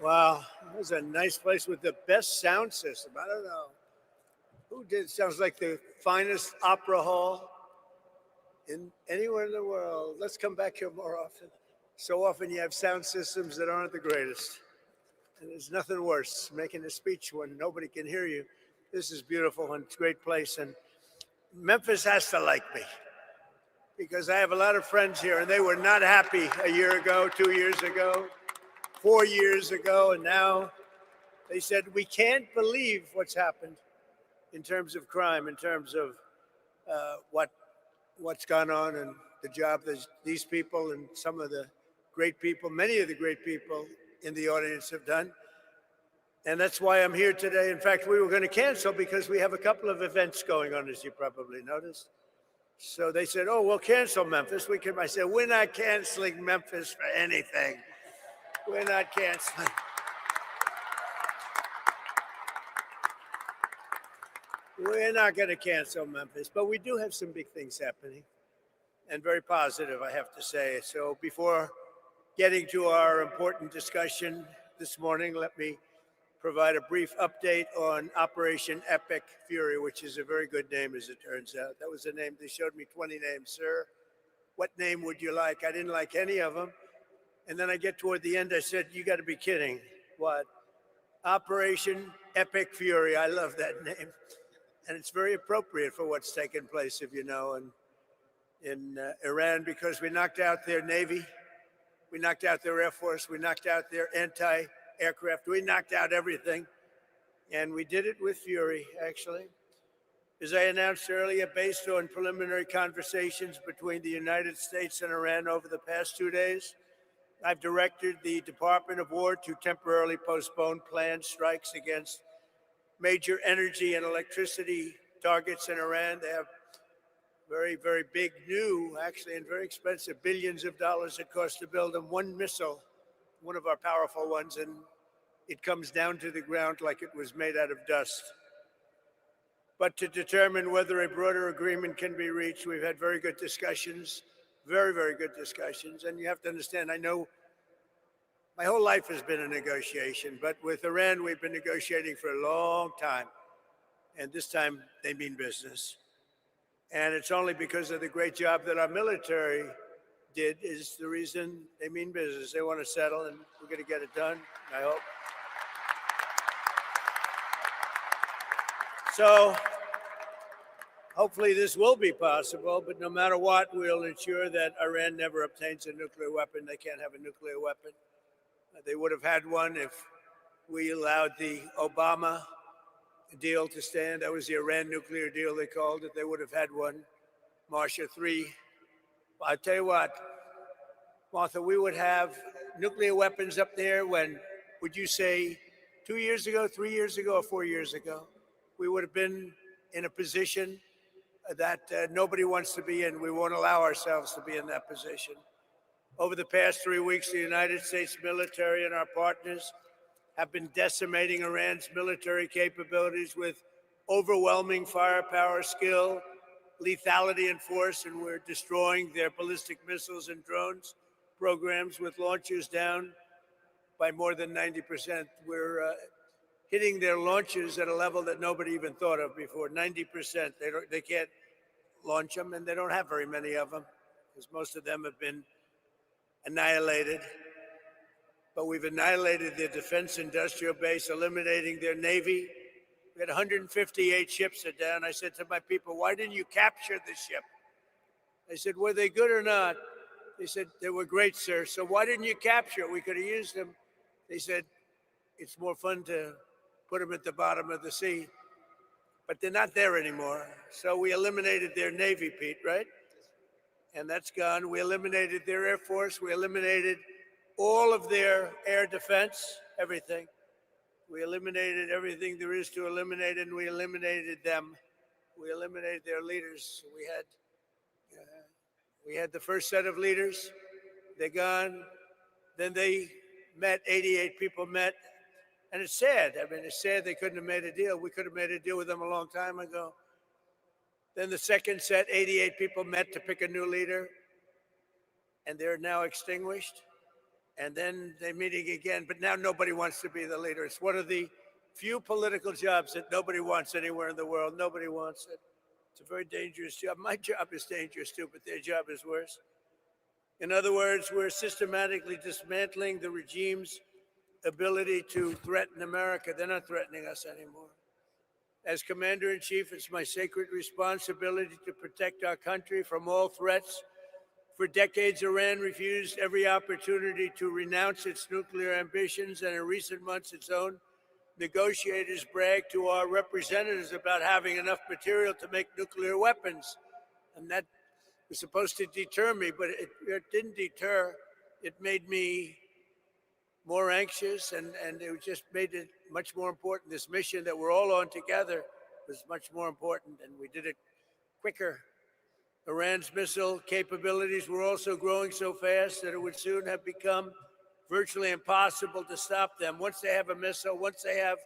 Wow, it was a nice place with the best sound system. I don't know who did. Sounds like the finest opera hall in anywhere in the world. Let's come back here more often. So often you have sound systems that aren't the greatest. And there's nothing worse, making a speech when nobody can hear you. This is beautiful and it's a great place. And Memphis has to like me because I have a lot of friends here and they were not happy a year ago, 2 years ago, 4 years ago. And now they said, we can't believe what's happened in terms of crime, in terms of what's gone on and the job that these people and some of the great people, many of the great people in the audience have done. And that's why I'm here today. In fact, we were going to cancel because we have a couple of events going on, as you probably noticed. So they said, oh, we'll cancel Memphis. I said, we're not canceling Memphis for anything. We're not canceling. We're not going to cancel Memphis, but we do have some big things happening and very positive, I have to say. So before getting to our important discussion this morning, let me provide a brief update on Operation Epic Fury, which is a very good name, as it turns out. That was the name. They showed me 20 names. Sir, what name would you like? I didn't like any of them. And then I get toward the end, I said, you got to be kidding. What? Operation Epic Fury. I love that name. And it's very appropriate for what's taken place, if you know, in Iran, because we knocked out their Navy, we knocked out their Air Force, we knocked out their anti-aircraft, we knocked out everything. And we did it with fury, actually. As I announced earlier, based on preliminary conversations between the United States and Iran over the past 2 days, I've directed the Department of War to temporarily postpone planned strikes against major energy and electricity targets in Iran. They have very, very big, new, actually, and very expensive, billions of dollars it costs to build them. One missile, one of our powerful ones, and it comes down to the ground like it was made out of dust. But to determine whether a broader agreement can be reached, we've had very good discussions, very, very good discussions. And you have to understand, I know my whole life has been a negotiation, but with Iran, we've been negotiating for a long time. And this time they mean business. And it's only because of the great job that our military did is the reason they mean business. They want to settle and we're going to get it done, I hope. So hopefully this will be possible, but no matter what, we'll ensure that Iran never obtains a nuclear weapon. They can't have a nuclear weapon. They would have had one if we allowed the Obama deal to stand. That was the Iran nuclear deal, they called it. They would have had one. Marcia 3. I'll tell you what, Martha, we would have nuclear weapons up there when, would you say, 2 years ago, 3 years ago, or 4 years ago? We would have been in a position that nobody wants to be in. We won't allow ourselves to be in that position. Over the past 3 weeks, the United States military and our partners have been decimating Iran's military capabilities with overwhelming firepower, skill, lethality, and force, and we're destroying their ballistic missiles and drones programs with launchers down by more than 90%. We're hitting their launchers at a level that nobody even thought of before, 90%. They can't launch them, and they don't have very many of them, because most of them have been annihilated. But we've annihilated their defense industrial base, eliminating their Navy. We had 158 ships are down. I said to my people, why didn't you capture the ship? I said, were they good or not? They said, they were great, sir. So why didn't you capture it? We could have used them. They said, it's more fun to put them at the bottom of the sea. But they're not there anymore. So we eliminated their Navy, Pete, right? And that's gone. We eliminated their Air Force. We eliminated all of their air defense, everything. We eliminated everything there is to eliminate, and we eliminated them. We eliminated their leaders. We had the first set of leaders. They're gone. Then they met, 88 people met. And it's sad. I mean, it's sad they couldn't have made a deal. We could have made a deal with them a long time ago. Then the second set, 88 people met to pick a new leader, and they're now extinguished. and then they're meeting again. But now nobody wants to be the leader. It's one of the few political jobs that nobody wants anywhere in the world. Nobody wants it. It's a very dangerous job. My job is dangerous too, but their job is worse. In other words, we're systematically dismantling the regime's ability to threaten America. They're not threatening us anymore. As Commander-in-Chief, it's my sacred responsibility to protect our country from all threats. For decades, Iran refused every opportunity to renounce its nuclear ambitions, and in recent months, its own negotiators bragged to our representatives about having enough material to make nuclear weapons. And that was supposed to deter me, but it didn't deter. It made me more anxious, and it just made it much more important. This mission that we're all on together was much more important, and we did it quicker. Iran's missile capabilities were also growing so fast that it would soon have become virtually impossible to stop them. Once they have a missile, once they have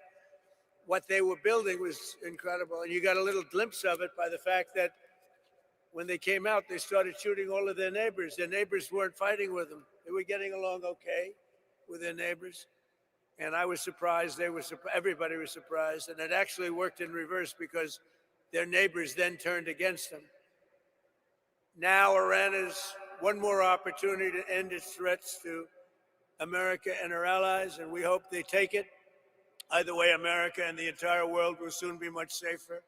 what they were building was incredible. And you got a little glimpse of it by the fact that when they came out, they started shooting all of their neighbors. Their neighbors weren't fighting with them. They were getting along okay with their neighbors. And I was surprised. Everybody was surprised. And it actually worked in reverse because their neighbors then turned against them. Now Iran has one more opportunity to end its threats to America and her allies, and we hope they take it. Either way, America and the entire world will soon be much safer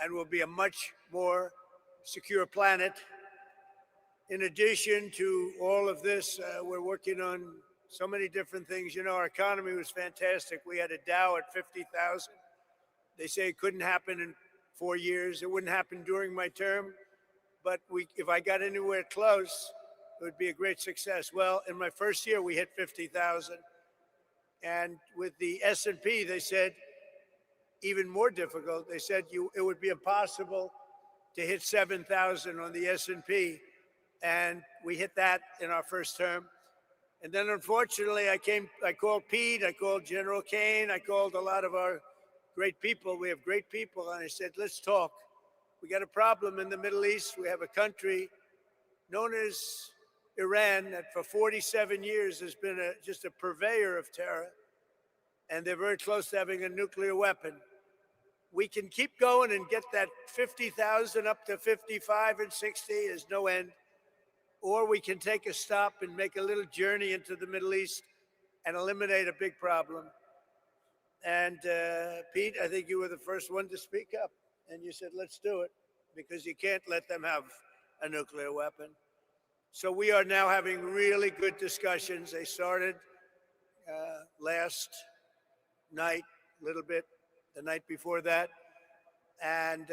and will be a much more secure planet. In addition to all of this, we're working on so many different things. You know, our economy was fantastic. We had a Dow at 50,000. They say it couldn't happen in 4 years. It wouldn't happen during my term. But if I got anywhere close, it would be a great success. Well, in my first year, we hit 50,000. And with the S&P, they said, even more difficult. They said it would be impossible to hit 7,000 on the S&P. And we hit that in our first term. And then, unfortunately, I called Pete, I called General Kane, I called a lot of our great people. We have great people. And I said, let's talk. We got a problem in the Middle East. We have a country known as Iran that for 47 years has been just a purveyor of terror. And they're very close to having a nuclear weapon. We can keep going and get that 50,000 up to 55 and 60. There's no end. Or we can take a stop and make a little journey into the Middle East and eliminate a big problem. And Pete, I think you were the first one to speak up. And you said, let's do it, because you can't let them have a nuclear weapon. So we are now having really good discussions. They started last night, a little bit, the night before that. And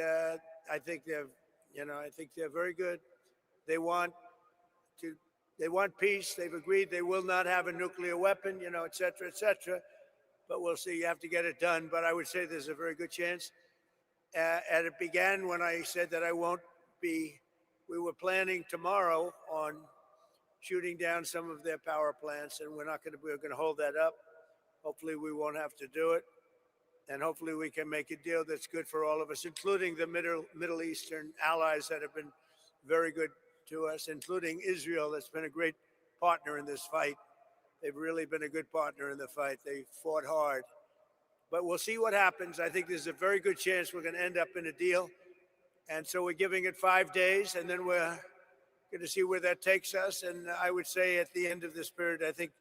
I think they're very good. They want peace. They've agreed they will not have a nuclear weapon, et cetera, et cetera. But we'll see. You have to get it done. But I would say there's a very good chance. And it began when I said that we were planning tomorrow on shooting down some of their power plants, and we're going to hold that up. Hopefully we won't have to do it. And hopefully we can make a deal that's good for all of us, including the Middle Eastern allies that have been very good to us, including Israel, that's been a great partner in this fight. They've really been a good partner in the fight. They fought hard. But we'll see what happens. I think there's a very good chance we're going to end up in a deal. And so we're giving it 5 days, and then we're going to see where that takes us. And I would say at the end of this period, I think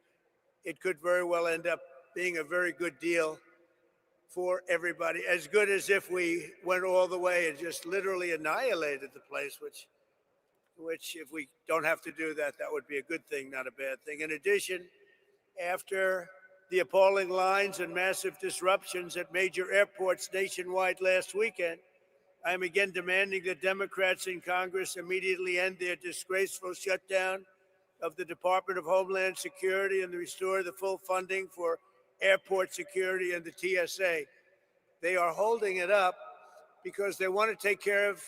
it could very well end up being a very good deal for everybody, as good as if we went all the way and just literally annihilated the place, which if we don't have to do that, that would be a good thing, not a bad thing. In addition, after the appalling lines and massive disruptions at major airports nationwide last weekend, I am again demanding that Democrats in Congress immediately end their disgraceful shutdown of the Department of Homeland Security and restore the full funding for airport security and the TSA. They are holding it up because they want to take care of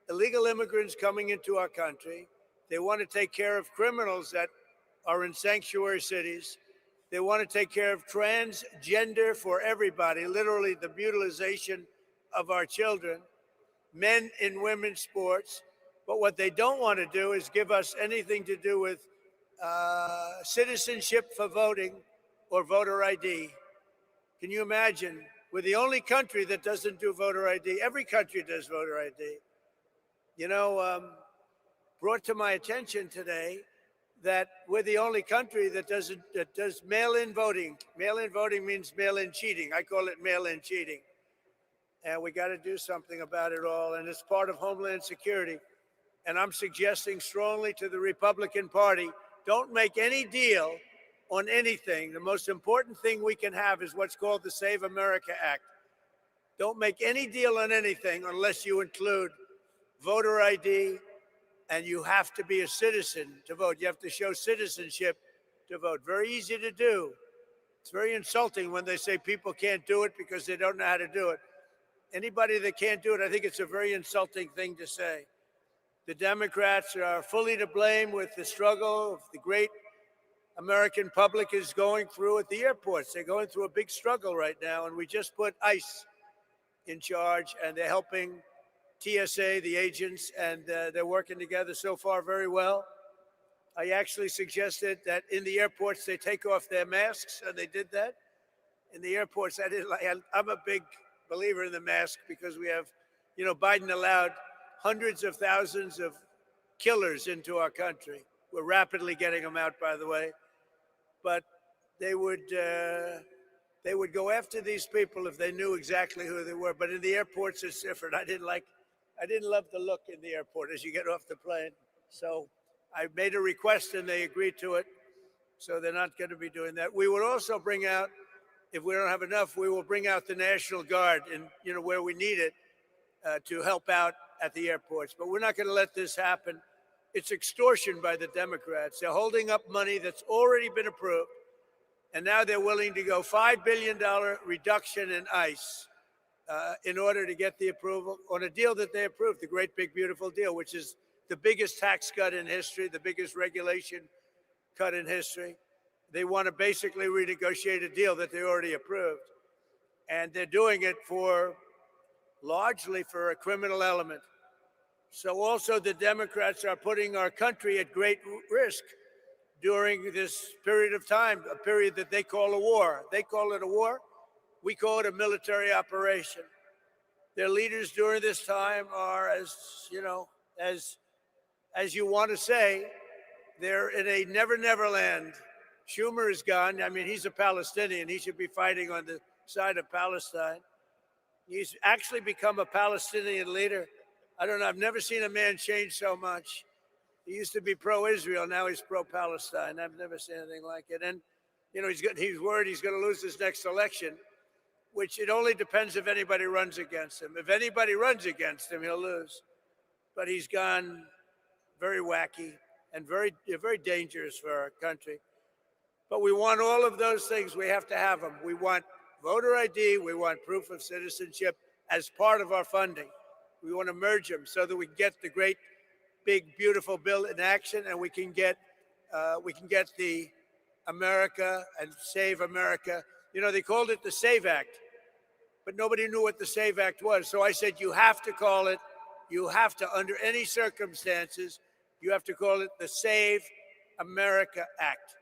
illegal immigrants coming into our country. They want to take care of criminals that are in sanctuary cities. They want to take care of transgender for everybody, literally the mutilization of our children, men in women's sports. But what they don't want to do is give us anything to do with citizenship for voting or voter ID. Can you imagine? We're the only country that doesn't do voter ID. Every country does voter ID. You know, brought to my attention today that we're the only country that does mail-in voting. Mail-in voting means mail-in cheating. I call it mail-in cheating. And we got to do something about it all. And it's part of Homeland Security. And I'm suggesting strongly to the Republican Party, don't make any deal on anything. The most important thing we can have is what's called the Save America Act. Don't make any deal on anything unless you include voter ID, and you have to be a citizen to vote. You have to show citizenship to vote. Very easy to do. It's very insulting when they say people can't do it because they don't know how to do it. Anybody that can't do it, I think it's a very insulting thing to say. The Democrats are fully to blame with the struggle the great American public is going through at the airports. They're going through a big struggle right now, and we just put ICE in charge, and they're helping TSA, the agents, and they're working together so far very well. I actually suggested that in the airports they take off their masks, and they did that. In the airports, I'm a big believer in the mask because we have, you know, Biden allowed hundreds of thousands of killers into our country. We're rapidly getting them out, by the way. But they would go after these people if they knew exactly who they were. But in the airports, it's different. I didn't love the look in the airport as you get off the plane. So I made a request and they agreed to it. So they're not going to be doing that. We would also bring out, if we don't have enough, we will bring out the National Guard and, you know, where we need it to help out at the airports. But we're not going to let this happen. It's extortion by the Democrats. They're holding up money that's already been approved. And now they're willing to go $5 billion reduction in ICE in order to get the approval on a deal that they approved, the great big beautiful deal, which is the biggest tax cut in history, the biggest regulation cut in history. They want to basically renegotiate a deal that they already approved. And they're doing it largely for a criminal element. So also the Democrats are putting our country at great risk during this period of time, a period that they call a war. They call it a war. We call it a military operation. Their leaders during this time are, as you know, as you want to say, they're in a never land. Schumer is gone. I mean, he's a Palestinian. He should be fighting on the side of Palestine. He's actually become a Palestinian leader. I don't know. I've never seen a man change so much. He used to be pro-Israel. Now he's pro-Palestine. I've never seen anything like it. And, you know, he's worried he's going to lose his next election, which it only depends if anybody runs against him. If anybody runs against him, he'll lose. But he's gone very wacky and very dangerous for our country. But we want all of those things. We have to have them. We want voter ID. We want proof of citizenship as part of our funding. We want to merge them so that we can get the great, big, beautiful bill in action, and we can get the America and Save America. You know, they called it the SAVE Act, but nobody knew what the SAVE Act was. So I said, you have to call it, under any circumstances, you have to call it the Save America Act,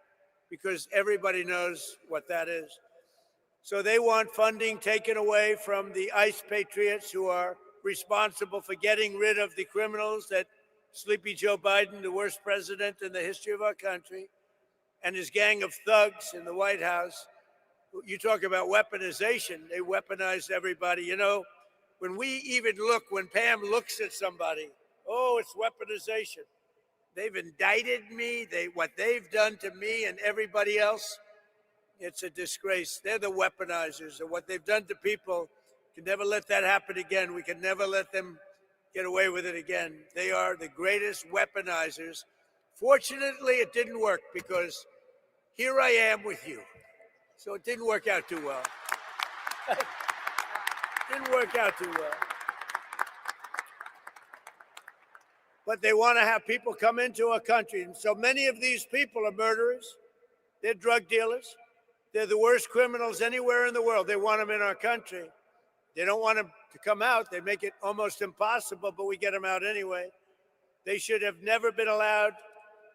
because everybody knows what that is. So they want funding taken away from the ICE patriots who are responsible for getting rid of the criminals that Sleepy Joe Biden, the worst president in the history of our country, and his gang of thugs in the White House. You talk about weaponization. They weaponize everybody. You know, when Pam looks at somebody, oh, it's weaponization. They've indicted me. What they've done to me and everybody else, it's a disgrace. They're the weaponizers, and what they've done to people, can never let that happen again. We can never let them get away with it again. They are the greatest weaponizers. Fortunately, it didn't work because here I am with you. So it didn't work out too well. Didn't work out too well. But they want to have people come into our country. And so many of these people are murderers. They're drug dealers. They're the worst criminals anywhere in the world. They want them in our country. They don't want them to come out. They make it almost impossible, but we get them out anyway. They should have never been allowed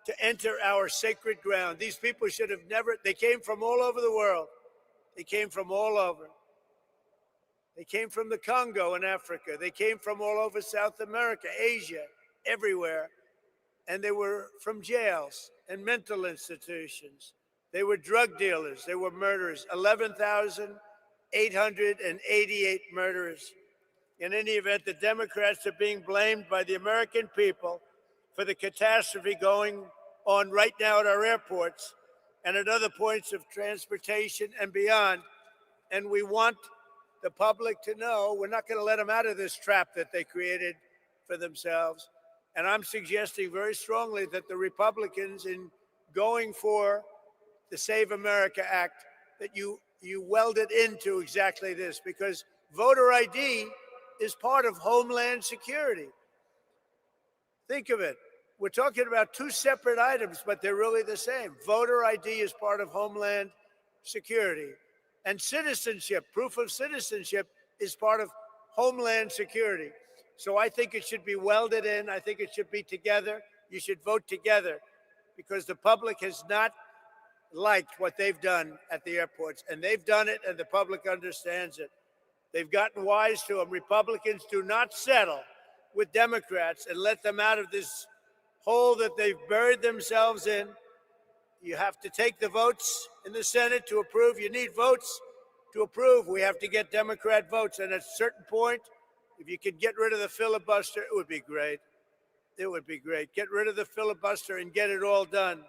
to enter our sacred ground. These people should have never, they came from all over the world. They came from all over. They came from the Congo in Africa. They came from all over South America, Asia, everywhere. And they were from jails and mental institutions. They were drug dealers. They were murderers. 11,888 murderers. In any event, the Democrats are being blamed by the American people for the catastrophe going on right now at our airports and at other points of transportation and beyond. And we want the public to know we're not going to let them out of this trap that they created for themselves. And I'm suggesting very strongly that the Republicans, in going for the Save America Act, that you weld it into exactly this, because voter ID is part of Homeland Security. Think of it. We're talking about two separate items, but they're really the same. Voter ID is part of Homeland Security. And citizenship, proof of citizenship, is part of Homeland Security. So I think it should be welded in. I think it should be together. You should vote together, because the public has not liked what they've done at the airports. And they've done it, and the public understands it. They've gotten wise to them. Republicans do not settle with Democrats and let them out of this hole that they've buried themselves in. You have to take the votes in the Senate to approve. You need votes to approve. We have to get Democrat votes. And at a certain point, if you could get rid of the filibuster, it would be great. It would be great. Get rid of the filibuster and get it all done.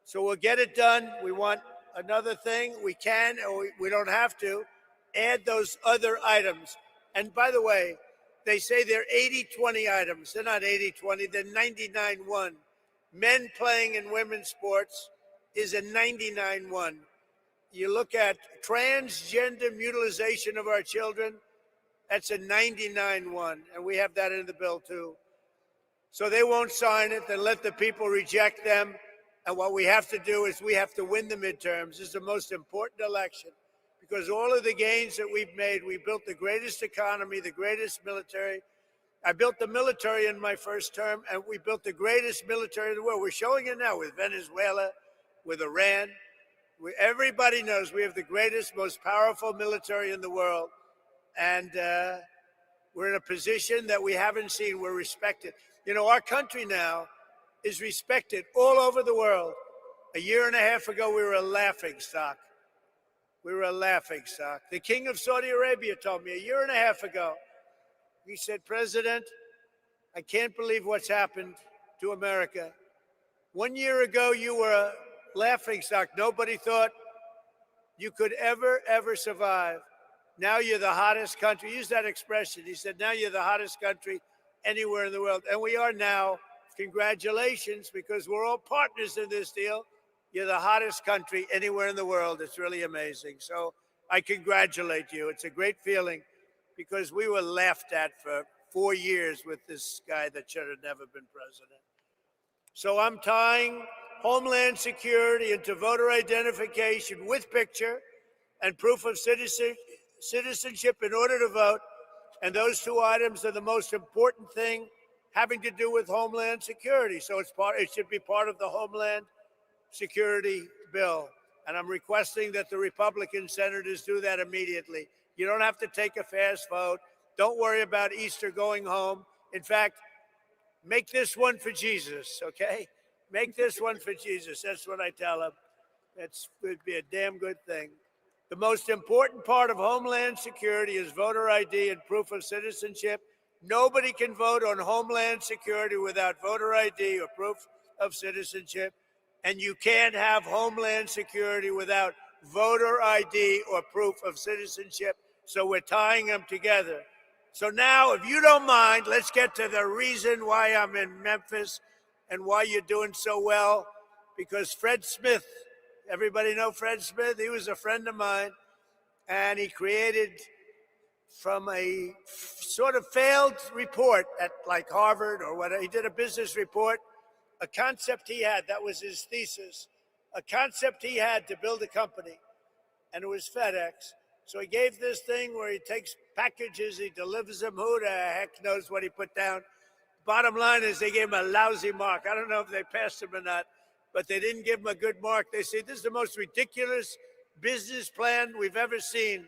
So we'll get it done. We want another thing. We can, or we don't have to, add those other items. And by the way, they say they're 80-20 items. They're not 80-20, they're 99-1. Men playing in women's sports is a 99-1. You look at transgender mutilization of our children, that's a 99-1. And we have that in the bill too. So they won't sign it, then let the people reject them. And what we have to do is we have to win the midterms. This is the most important election, because all of the gains that we've made, we built the greatest economy, the greatest military. I built the military in my first term, and we built the greatest military in the world. We're showing it now with Venezuela, with Iran. Everybody knows we have the greatest, most powerful military in the world. And we're in a position that we haven't seen. We're respected. You know, our country now is respected all over the world. A year and a half ago, we were a laughingstock. We were a laughingstock. The King of Saudi Arabia told me a year and a half ago, he said, "President, I can't believe what's happened to America. 1 year ago, you were a laughingstock. Nobody thought you could ever survive. Now you're the hottest country." He used that expression. He said, "Now you're the hottest country anywhere in the world." And we are now. Congratulations, because we're all partners in this deal. You're the hottest country anywhere in the world. It's really amazing. So I congratulate you. It's a great feeling, because we were laughed at for 4 years with this guy that should have never been president. So I'm tying Homeland Security into voter identification with picture and proof of citizenship in order to vote. And those two items are the most important thing having to do with Homeland Security. So it should be part of the Homeland Security bill. And I'm requesting that the Republican senators do that immediately. You don't have to take a fast vote. Don't worry about Easter going home. In fact, make this one for Jesus, okay? Make this one for Jesus. That's what I tell them. It would be a damn good thing. The most important part of Homeland Security is voter ID and proof of citizenship. Nobody can vote on Homeland Security without voter ID or proof of citizenship. And you can't have Homeland Security without voter ID or proof of citizenship. So we're tying them together. So now, if you don't mind, let's get to the reason why I'm in Memphis and why you're doing so well. Because Fred Smith, everybody know Fred Smith? He was a friend of mine, and he created, from a sort of failed report at like Harvard or whatever, he did a business report, a concept he had, that was his thesis, a concept he had to build a company, and it was FedEx. So he gave this thing where he takes packages, he delivers them, who the heck knows what he put down, Bottom line is they gave him a lousy mark. I don't know if they passed him or not, but they didn't give him a good mark. They say, this is the most ridiculous business plan we've ever seen.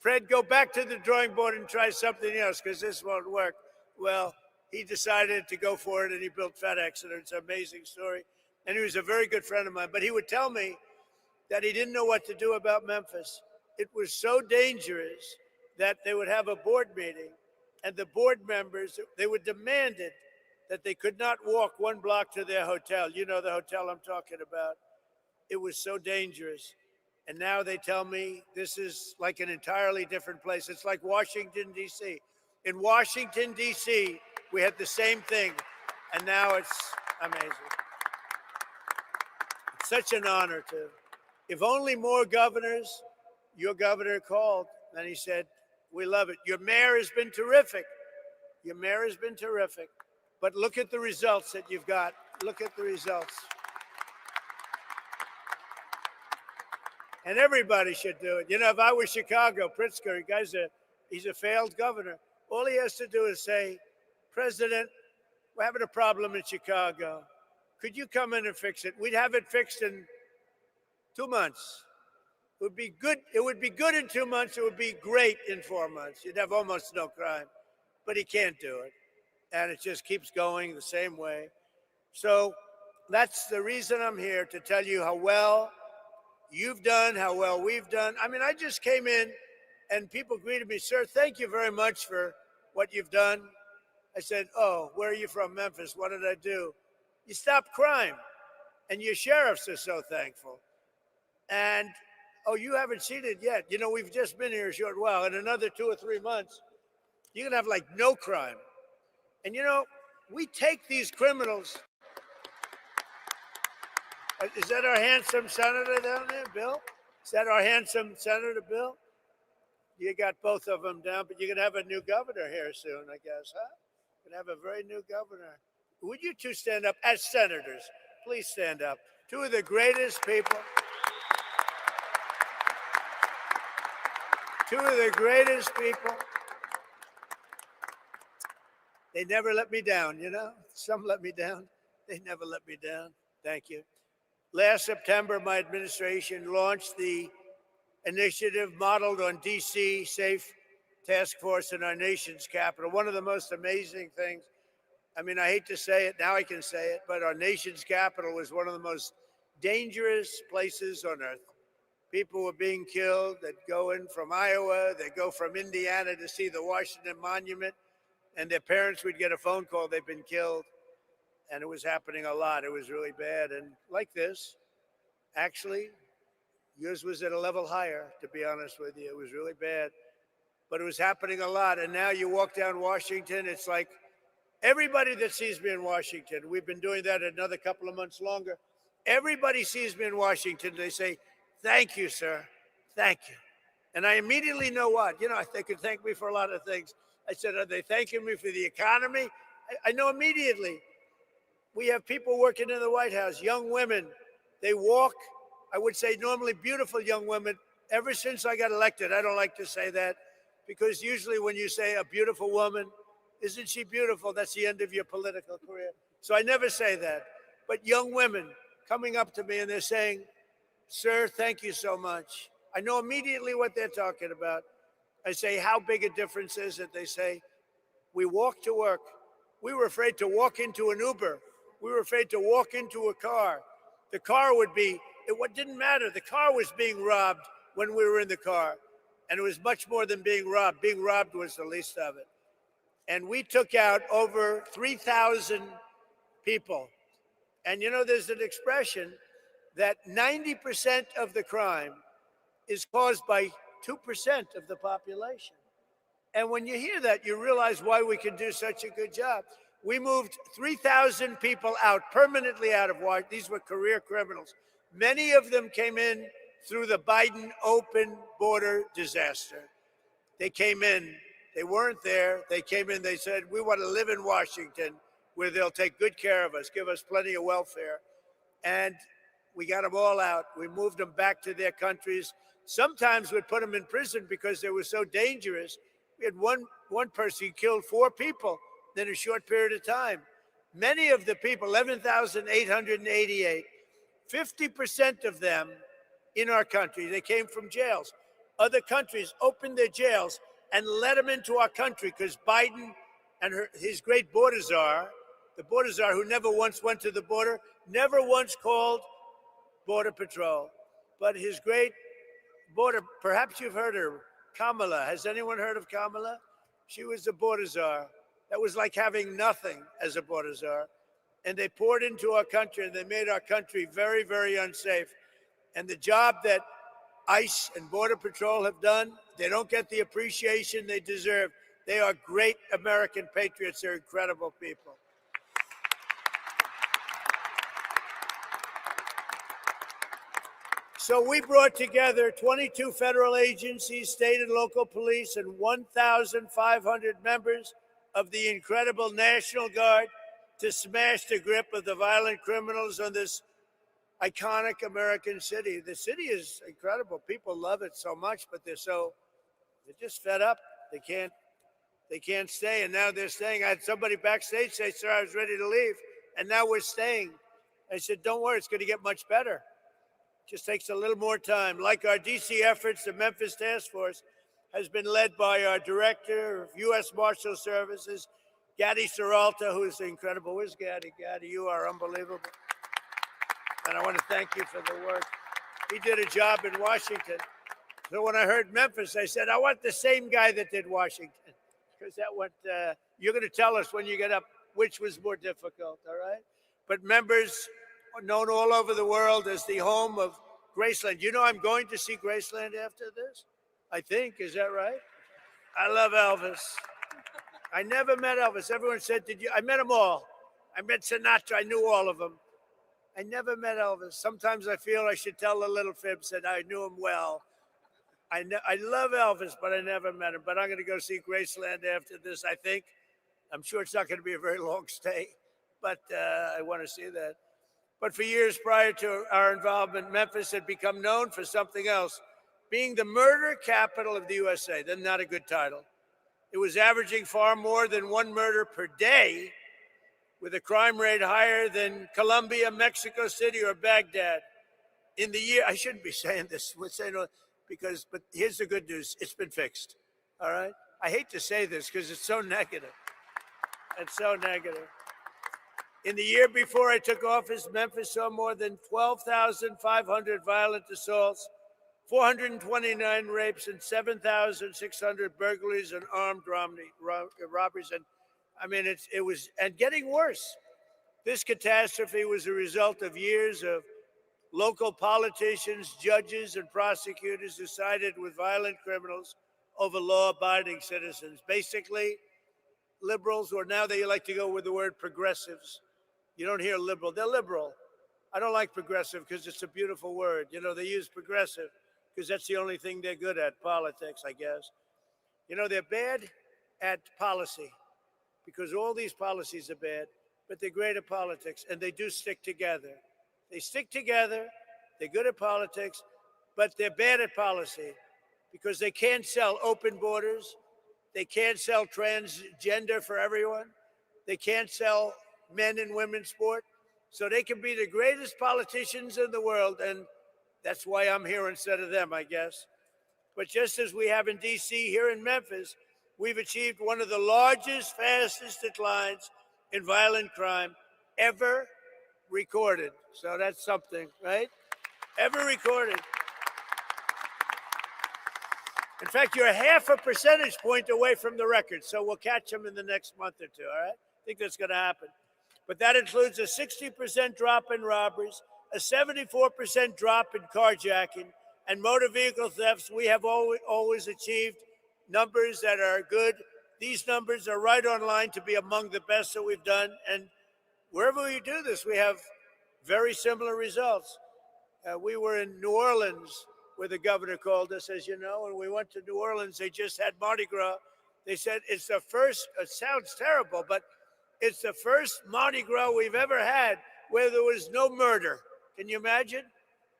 Fred, go back to the drawing board and try something else because this won't work. Well, he decided to go for it and he built FedEx, and it's an amazing story. And he was a very good friend of mine, but he would tell me that he didn't know what to do about Memphis. It was so dangerous that they would have a board meeting and the board members, they would demand it that they could not walk 1 block to their hotel. You know the hotel I'm talking about. It was so dangerous. And now they tell me this is like an entirely different place. It's like Washington, D.C. In Washington, D.C., we had the same thing, and now it's amazing. It's such an honor to, if only more governors, your governor called, and he said, we love it. Your mayor has been terrific. Your mayor has been terrific. But look at the results that you've got. Look at the results. And everybody should do it. You know, if I was Chicago, Pritzker, he's a failed governor. All he has to do is say, President, we're having a problem in Chicago. Could you come in and fix it? We'd have it fixed in 2 months. It would be good. It would be good in 2 months. It would be great in 4 months. You'd have almost no crime, but he can't do it. And it just keeps going the same way. So that's the reason I'm here, to tell you how well you've done, how well we've done. I mean, I just came in and people greeted me, sir, thank you very much for what you've done. I said, oh, where are you from? Memphis. What did I do? You stopped crime. And your sheriffs are so thankful. And, oh, you haven't seen it yet. You know, we've just been here a short while. In another 2 or 3 months, you're going to have like no crime. And, you know, we take these criminals. Is that our handsome senator down there, Bill? Is that our handsome senator, Bill? You got both of them down, but you're going to have a new governor here soon, I guess, huh? You're going to have a very new governor. Would you two stand up as senators? Please stand up. Two of the greatest people. Two of the greatest people. They never let me down, you know? Some let me down. They never let me down. Thank you. Last September, my administration launched the initiative modeled on DC Safe Task Force in our nation's capital. One of the most amazing things, I mean, I hate to say it, now I can say it, but our nation's capital was one of the most dangerous places on earth. People were being killed. They'd go in from Iowa, they'd go from Indiana to see the Washington Monument, and their parents would get a phone call, they've been killed. And it was happening a lot. It was really bad. And like this, actually, yours was at a level higher, to be honest with you. It was really bad. But it was happening a lot. And now you walk down Washington, it's like everybody that sees me in Washington, we've been doing that another couple of months longer. Everybody sees me in Washington, they say, thank you, sir. Thank you. And I immediately know what. You know, they could thank me for a lot of things. I said, are they thanking me for the economy? I know immediately. We have people working in the White House, young women. They walk, I would say normally beautiful young women. Ever since I got elected, I don't like to say that, because usually when you say a beautiful woman, isn't she beautiful? That's the end of your political career. So I never say that. But young women coming up to me and they're saying, sir, thank you so much. I know immediately what they're talking about. I say, how big a difference is it? They say, we walk to work. We were afraid to walk into an Uber. We were afraid to walk into a car. The car would be, it didn't matter. The car was being robbed when we were in the car. And it was much more than being robbed. Being robbed was the least of it. And we took out over 3,000 people. And you know, there's an expression that 90% of the crime is caused by 2% of the population. And when you hear that, you realize why we can do such a good job. We moved 3,000 people out, permanently out of Washington. These were career criminals. Many of them came in through the Biden open border disaster. They came in, they weren't there. They came in, they said, we want to live in Washington where they'll take good care of us, give us plenty of welfare. And we got them all out. We moved them back to their countries. Sometimes we'd put them in prison because they were so dangerous. We had one person who killed 4 people in a short period of time. Many of the people, 11,888, 50% of them in our country, they came from jails. Other countries opened their jails and let them into our country because Biden and his great border czar, the border czar who never once went to the border, never once called Border Patrol. But his great border, perhaps you've heard her, Kamala. Has anyone heard of Kamala? She was the border czar. That was like having nothing as a border czar. And they poured into our country and they made our country very, very unsafe. And the job that ICE and Border Patrol have done, they don't get the appreciation they deserve. They are great American patriots. They're incredible people. So we brought together 22 federal agencies, state and local police, and 1,500 members of the incredible National Guard to smash the grip of the violent criminals on this iconic American city. The city is incredible. People love it so much, but they're just fed up. They can't stay, and now they're staying. I had somebody backstage say, "Sir, I was ready to leave, and now we're staying." I said, "Don't worry, it's going to get much better. Just takes a little more time." Like our DC efforts, the Memphis Task Force has been led by our Director of U.S. Marshal Services, Gaddy Serala, who is incredible. Where's Gaddy? Gaddy, you are unbelievable. And I want to thank you for the work. He did a job in Washington. So when I heard Memphis, I said, I want the same guy that did Washington. Because that went, you're going to tell us when you get up which was more difficult, all right? But members are known all over the world as the home of Graceland. You know I'm going to see Graceland after this? I think, is that right? I love Elvis. I never met Elvis. Everyone said, did you? I met them all. I met Sinatra. I knew all of them. I never met Elvis. Sometimes I feel I should tell the little fibs that I knew him well. I love Elvis, but I never met him. But I'm going to go see Graceland after this, I think. I'm sure it's not going to be a very long stay, but I want to see that. But for years prior to our involvement, Memphis had become known for something else, being the murder capital of the USA. That's not a good title. It was averaging far more than one murder per day, with a crime rate higher than Colombia, Mexico City, or Baghdad. In the year, I shouldn't be saying this, but here's the good news. It's been fixed, all right? I hate to say this because it's so negative. It's so negative. In the year before I took office, Memphis saw more than 12,500 violent assaults, 429 rapes, and 7,600 burglaries and armed robberies. And I mean, it was getting worse. This catastrophe was a result of years of local politicians, judges, and prosecutors who sided with violent criminals over law-abiding citizens. Basically, liberals, or now they like to go with the word progressives. You don't hear liberal. They're liberal. I don't like progressive because it's a beautiful word. You know, they use progressive because that's the only thing they're good at, politics, I guess. You know, they're bad at policy because all these policies are bad, but they're great at politics, and they do stick together. They stick together, they're good at politics, but they're bad at policy because they can't sell open borders, they can't sell transgender for everyone, they can't sell men and women's sport, so they can be the greatest politicians in the world, and that's why I'm here instead of them, I guess. But just as we have in D.C., here in Memphis, we've achieved one of the largest, fastest declines in violent crime ever recorded. So that's something, right? Ever recorded. In fact, you're half a percentage point away from the record, so we'll catch them in the next month or two, all right? I think that's going to happen. But that includes a 60% drop in robberies, a 74% drop in carjacking, and motor vehicle thefts. We have always achieved numbers that are good. These numbers are right on line to be among the best that we've done. And wherever we do this, we have very similar results. We were in New Orleans where the governor called us, as you know, and we went to New Orleans. They just had Mardi Gras. They said it's the first, it sounds terrible, but it's the first Mardi Gras we've ever had where there was no murder. Can you imagine?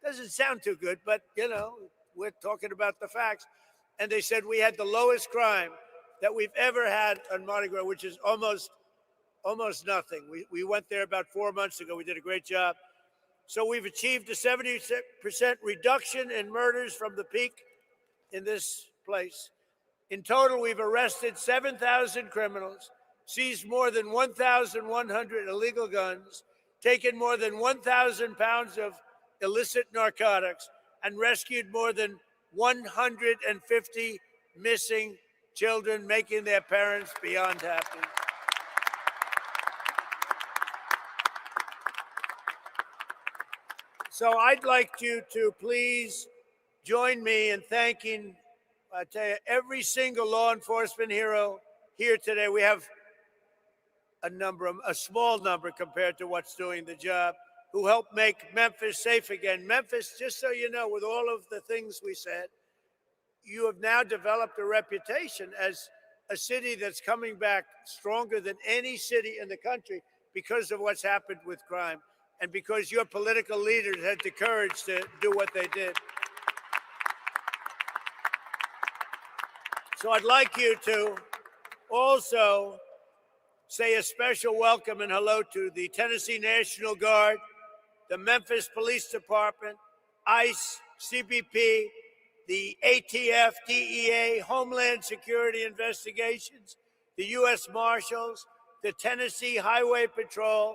Doesn't sound too good, but, you know, we're talking about the facts. And they said we had the lowest crime that we've ever had on Mardi Gras, which is almost almost nothing. We went there about 4 months ago. We did a great job. So we've achieved a 70% reduction in murders from the peak in this place. In total, we've arrested 7,000 criminals, seized more than 1,100 illegal guns, taken more than 1,000 pounds of illicit narcotics, and rescued more than 150 missing children, making their parents beyond happy. So I'd like you to please join me in thanking, I tell you, every single law enforcement hero here today. We have a small number compared to what's doing the job, who helped make Memphis safe again. Memphis, just so you know, with all of the things we said, you have now developed a reputation as a city that's coming back stronger than any city in the country because of what's happened with crime and because your political leaders had the courage to do what they did. So I'd like you to also say a special welcome and hello to the Tennessee National Guard, the Memphis Police Department, ICE, CBP, the ATF, DEA, Homeland Security Investigations, the U.S. Marshals, the Tennessee Highway Patrol,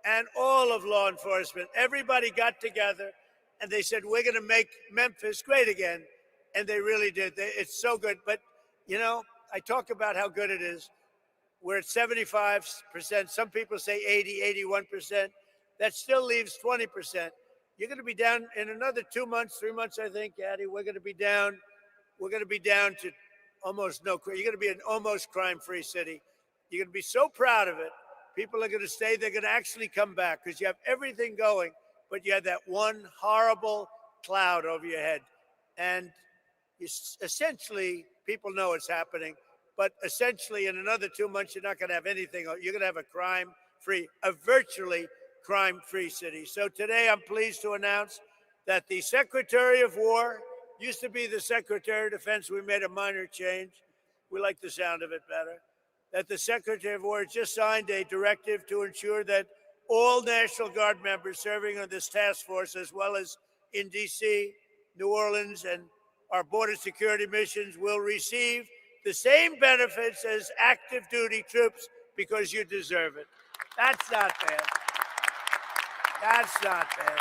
and all of law enforcement. Everybody got together and they said, we're going to make Memphis great again. And they really did. It's so good. But, you know, I talk about how good it is. We're at 75%. Some people say 80, 81%. That still leaves 20%. You're going to be down in another 2 months, 3 months, I think, Gaddy. We're going to be down to almost no crime. You're going to be an almost crime-free city. You're going to be so proud of it. People are going to stay. They're going to actually come back because you have everything going, but you have that one horrible cloud over your head. And essentially, people know it's happening, but essentially in another 2 months, you're not going to have anything. You're going to have a virtually crime-free city. So today I'm pleased to announce that the Secretary of War used to be the Secretary of Defense. We made a minor change. We like the sound of it better. That the Secretary of War just signed a directive to ensure that all National Guard members serving on this task force, as well as in D.C., New Orleans, and our border security missions, will receive the same benefits as active duty troops because you deserve it. That's not bad. That's not bad.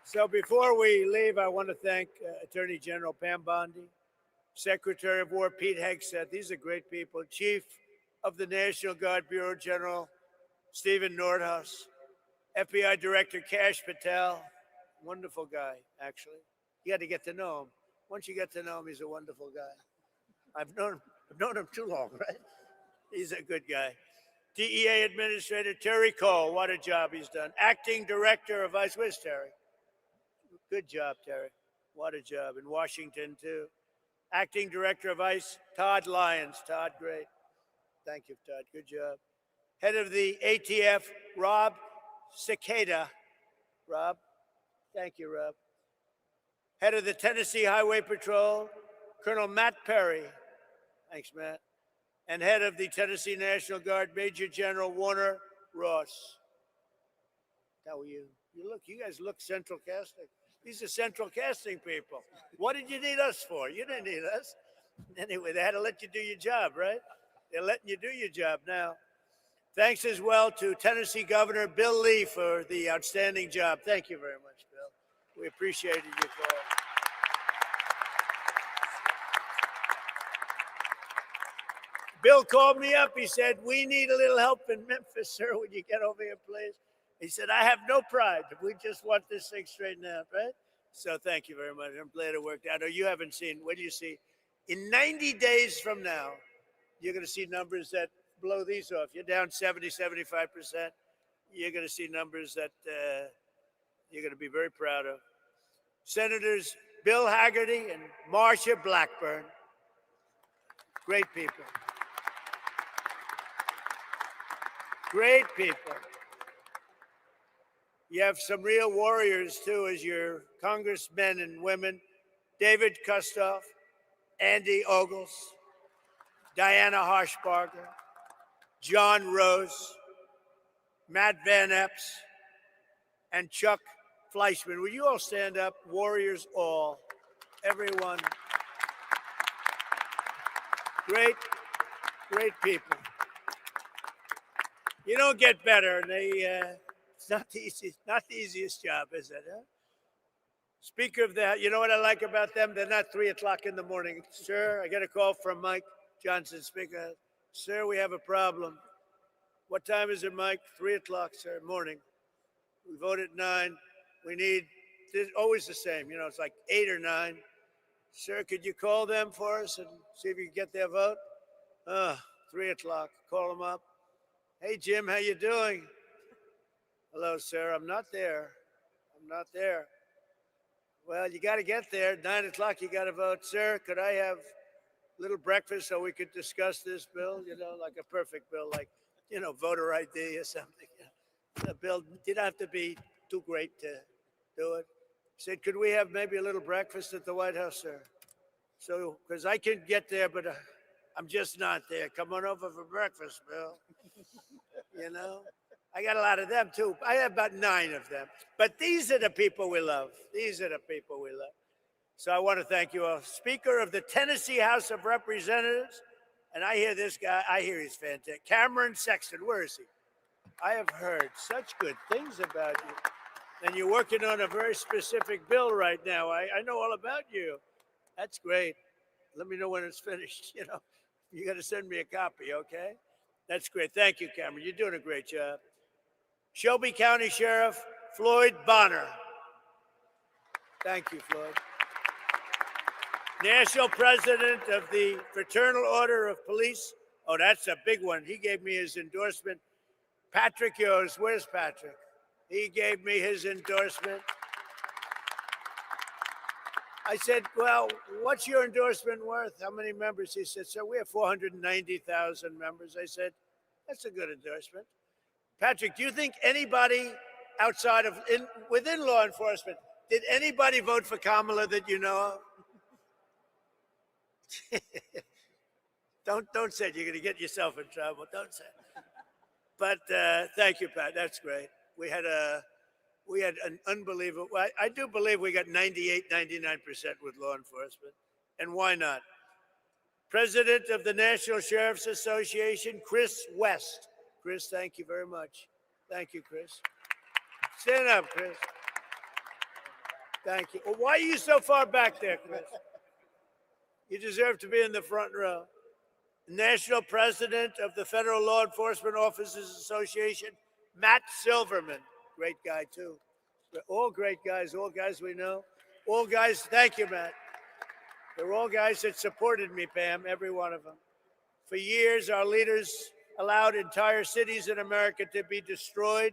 So before we leave, I want to thank Attorney General Pam Bondi, Secretary of War Pete Hegseth. These are great people. Chief of the National Guard Bureau General Stephen Nordhaus, FBI Director Kash Patel, wonderful guy, actually. You got to get to know him. Once you get to know him, he's a wonderful guy. I've known him too long, right? He's a good guy. DEA Administrator Terry Cole, what a job he's done. Acting Director of ICE, where's Terry? Good job, Terry. What a job. In Washington, too. Acting Director of ICE, Todd Lyons. Todd, great. Thank you, Todd. Good job. Head of the ATF, Rob Cicada. Rob, thank you, Rob. Head of the Tennessee Highway Patrol, Colonel Matt Perry. Thanks, Matt. And head of the Tennessee National Guard, Major General Warner Ross. How are you? You guys look Central Casting. These are Central Casting people. What did you need us for? You didn't need us. Anyway, they had to let you do your job, right? They're letting you do your job now. Thanks as well to Tennessee Governor Bill Lee for the outstanding job. Thank you very much, Bill. We appreciated your call. Bill called me up. He said, we need a little help in Memphis, sir. Would you get over here, please? He said, I have no pride. We just want this thing straightened out, right? So thank you very much. I'm glad it worked out. Oh, you haven't seen, what do you see? In 90 days from now, you're going to see numbers that blow these off. You're down 70, 75%. You're going to see numbers that you're going to be very proud of. Senators Bill Hagerty and Marsha Blackburn. Great people. Great people. You have some real warriors, too, as your congressmen and women. David Kustoff, Andy Ogles, Diana Harshbarger, John Rose, Matt Van Epps, and Chuck Fleischman. Will you all stand up? Warriors all. Everyone. Great, great people. You don't get better. It's not the easiest job, is it? Huh? Speaker of that, you know what I like about them? They're not 3 o'clock in the morning. Sir, I got a call from Mike Johnson, Speaker. Sir, we have a problem. What time is it, Mike? 3 o'clock, sir, morning. We vote at 9. We need, always the same, it's like 8 or 9. Sir, could you call them for us and see if you can get their vote? 3 o'clock, call them up. Hey, Jim, how you doing? Hello, sir, I'm not there. I'm not there. Well, you got to get there. 9 o'clock, you got to vote. Sir, could I have a little breakfast so we could discuss this bill? Like a perfect bill, like, voter ID or something. The bill didn't have to be too great to do it. He said, could we have maybe a little breakfast at the White House, sir? So, because I can get there, but I'm just not there. Come on over for breakfast, Bill. I got a lot of them too. I have about 9 of them. But these are the people we love. These are the people we love. So I want to thank you all. Speaker of the Tennessee House of Representatives, and I hear this guy, I hear he's fantastic. Cameron Sexton, where is he? I have heard such good things about you. And you're working on a very specific bill right now. I know all about you. That's great. Let me know when it's finished. You got to send me a copy, okay? That's great. Thank you, Cameron. You're doing a great job. Shelby County Sheriff Floyd Bonner. Thank you, Floyd. National President of the Fraternal Order of Police. Oh, that's a big one. He gave me his endorsement. Patrick Yost, where's Patrick? He gave me his endorsement. I said, well, what's your endorsement worth? How many members? He said, so we have 490,000 members. I said, that's a good endorsement. Patrick, do you think anybody outside of, within law enforcement, did anybody vote for Kamala that you know of? Don't say it. You're going to get yourself in trouble. Don't say it. But thank you, Pat. That's great. We had an unbelievable, I do believe we got 98, 99% with law enforcement. And why not? President of the National Sheriff's Association, Chris West. Chris, thank you very much. Thank you, Chris. Stand up, Chris. Thank you. Well, why are you so far back there, Chris? You deserve to be in the front row. National President of the Federal Law Enforcement Officers Association, Matt Silverman. Great guy, too. All great guys, all guys we know. All guys, thank you, Matt. They're all guys that supported me, Pam, every one of them. For years, our leaders allowed entire cities in America to be destroyed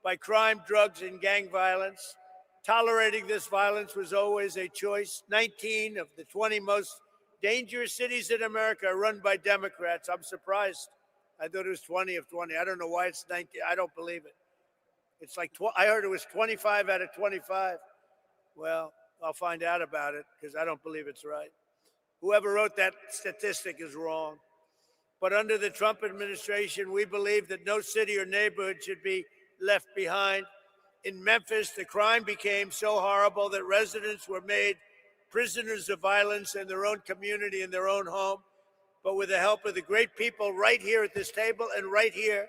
by crime, drugs, and gang violence. Tolerating this violence was always a choice. 19 of the 20 most dangerous cities in America are run by Democrats. I'm surprised. I thought it was 20 of 20. I don't know why it's 19. I don't believe it. It's like, I heard it was 25 out of 25. Well, I'll find out about it because I don't believe it's right. Whoever wrote that statistic is wrong. But under the Trump administration, we believe that no city or neighborhood should be left behind. In Memphis, the crime became so horrible that residents were made prisoners of violence in their own community, in their own home. But with the help of the great people right here at this table and right here,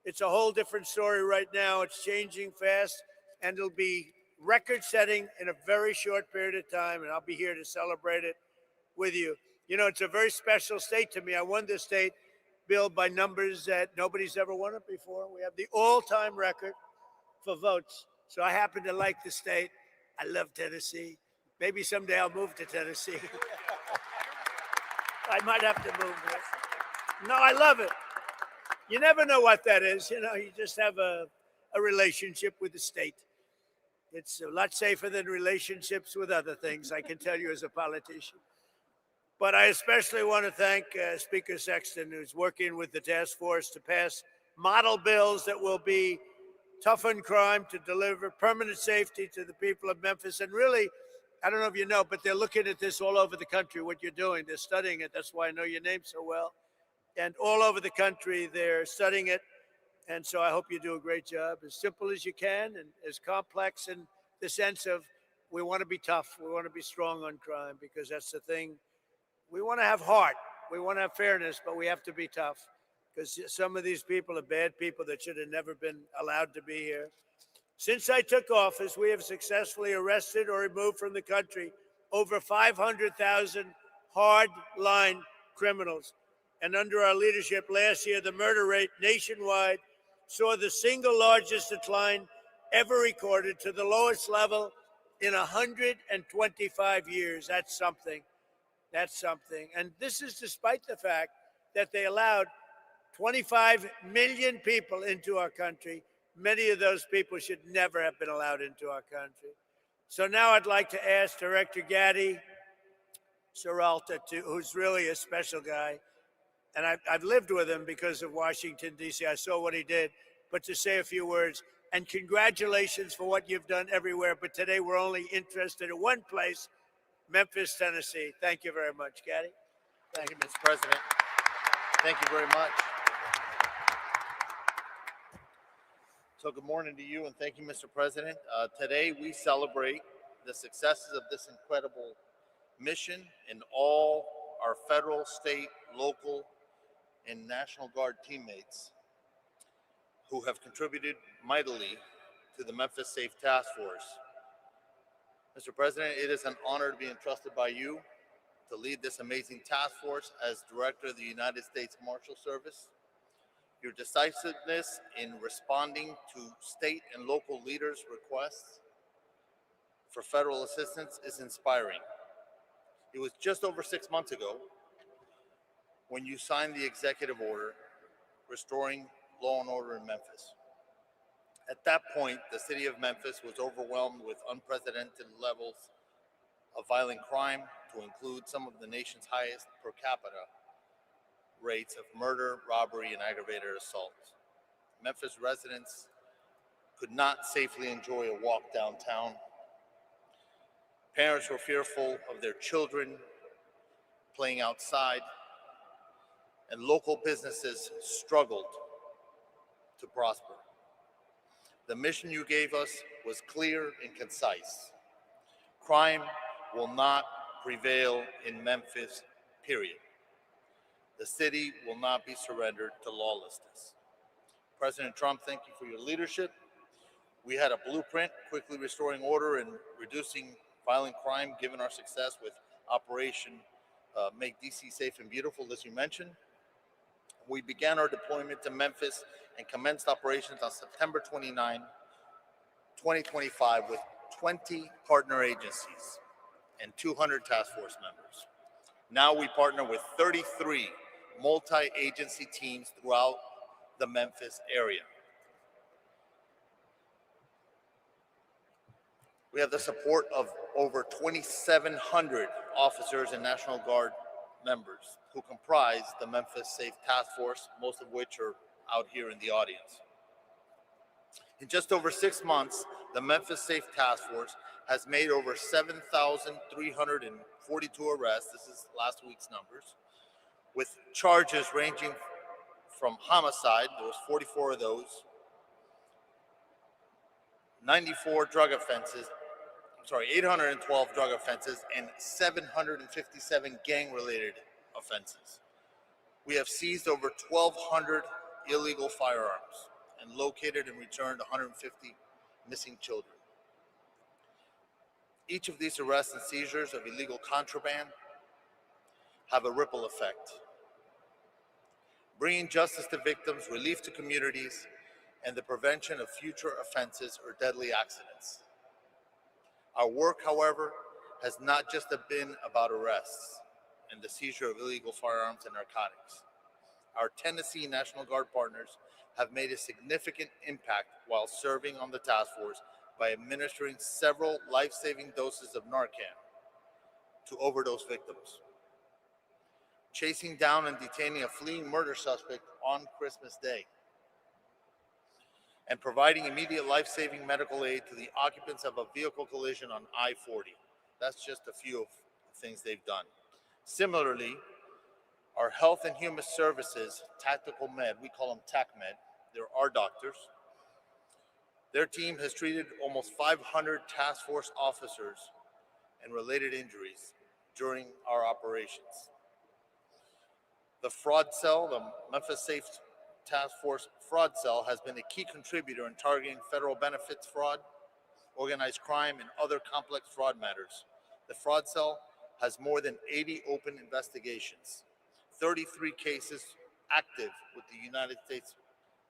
it's a whole different story right now. It's changing fast, and it'll be record-setting in a very short period of time, and I'll be here to celebrate it with you. It's a very special state to me. I won this state, Bill, by numbers that nobody's ever won it before. We have the all-time record for votes. So I happen to like the state. I love Tennessee. Maybe someday I'll move to Tennessee. I might have to move there. No, I love it. You never know what that is. You just have a relationship with the state. It's a lot safer than relationships with other things, I can tell you as a politician. But I especially want to thank Speaker Sexton, who's working with the task force to pass model bills that will be toughen crime to deliver permanent safety to the people of Memphis. And really, I don't know if you know, but they're looking at this all over the country, what you're doing. They're studying it. That's why I know your name so well. And all over the country, they're studying it. And so I hope you do a great job, as simple as you can and as complex in the sense of we want to be tough. We want to be strong on crime because that's the thing. We want to have heart. We want to have fairness, but we have to be tough because some of these people are bad people that should have never been allowed to be here. Since I took office, we have successfully arrested or removed from the country over 500,000 hard-line criminals. And under our leadership last year, the murder rate nationwide saw the single largest decline ever recorded to the lowest level in 125 years. That's something. That's something. And this is despite the fact that they allowed 25 million people into our country. Many of those people should never have been allowed into our country. So now I'd like to ask Director Gaddy, Serala, who's really a special guy, and I've lived with him because of Washington, D.C. I saw what he did, but to say a few words. And congratulations for what you've done everywhere. But today we're only interested in one place, Memphis, Tennessee. Thank you very much, Gaddy. Thank you, Mr. President. Thank you very much. So good morning to you, and thank you, Mr. President. Today we celebrate the successes of this incredible mission and all our federal, state, local, and National Guard teammates who have contributed mightily to the Memphis Safe Task Force. Mr. President, it is an honor to be entrusted by you to lead this amazing task force as Director of the United States Marshal Service. Your decisiveness in responding to state and local leaders' requests for federal assistance is inspiring. It was just over 6 months ago when you signed the executive order restoring law and order in Memphis. At that point, the city of Memphis was overwhelmed with unprecedented levels of violent crime, to include some of the nation's highest per capita rates of murder, robbery, and aggravated assault. Memphis residents could not safely enjoy a walk downtown. Parents were fearful of their children playing outside, and local businesses struggled to prosper. The mission you gave us was clear and concise. Crime will not prevail in Memphis, period. The city will not be surrendered to lawlessness. President Trump, thank you for your leadership. We had a blueprint, quickly restoring order and reducing violent crime, given our success with Operation Make DC Safe and Beautiful, as you mentioned. We began our deployment to Memphis and commenced operations on September 29, 2025 with 20 partner agencies and 200 task force members. Now we partner with 33 multi-agency teams throughout the Memphis area. We have the support of over 2,700 officers and National Guard members who comprise the Memphis Safe Task Force, most of which are out here in the audience. In just over 6 months, the Memphis Safe Task Force has made over 7,342 arrests. This is last week's numbers, with charges ranging from homicide, there was 44 of those, 812 drug offenses, and 757 gang-related offenses. We have seized over 1,200 illegal firearms and located and returned 150 missing children. Each of these arrests and seizures of illegal contraband have a ripple effect, bringing justice to victims, relief to communities, and the prevention of future offenses or deadly accidents. Our work, however, has not just been about arrests and the seizure of illegal firearms and narcotics. Our Tennessee National Guard partners have made a significant impact while serving on the task force by administering several life-saving doses of Narcan to overdose victims, chasing down and detaining a fleeing murder suspect on Christmas Day, and providing immediate life-saving medical aid to the occupants of a vehicle collision on I-40. That's just a few of the things they've done. Similarly, our Health and Human Services Tactical Med, we call them TACMED, they're our doctors. Their team has treated almost 500 task force officers and related injuries during our operations. The fraud cell, the Memphis Safe Task Force Fraud Cell, has been a key contributor in targeting federal benefits fraud, organized crime, and other complex fraud matters. The fraud cell has more than 80 open investigations, 33 cases active with the United States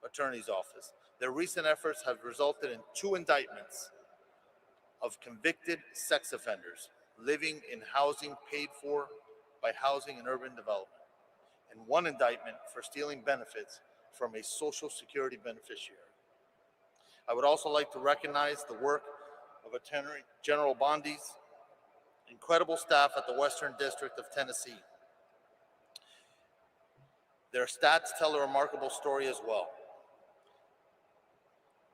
Attorney's Office. Their recent efforts have resulted in 2 indictments of convicted sex offenders living in housing paid for by Housing and Urban Development, and 1 indictment for stealing benefits from a Social Security beneficiary. I would also like to recognize the work of Attorney General Bondi's incredible staff at the Western District of Tennessee. Their stats tell a remarkable story as well.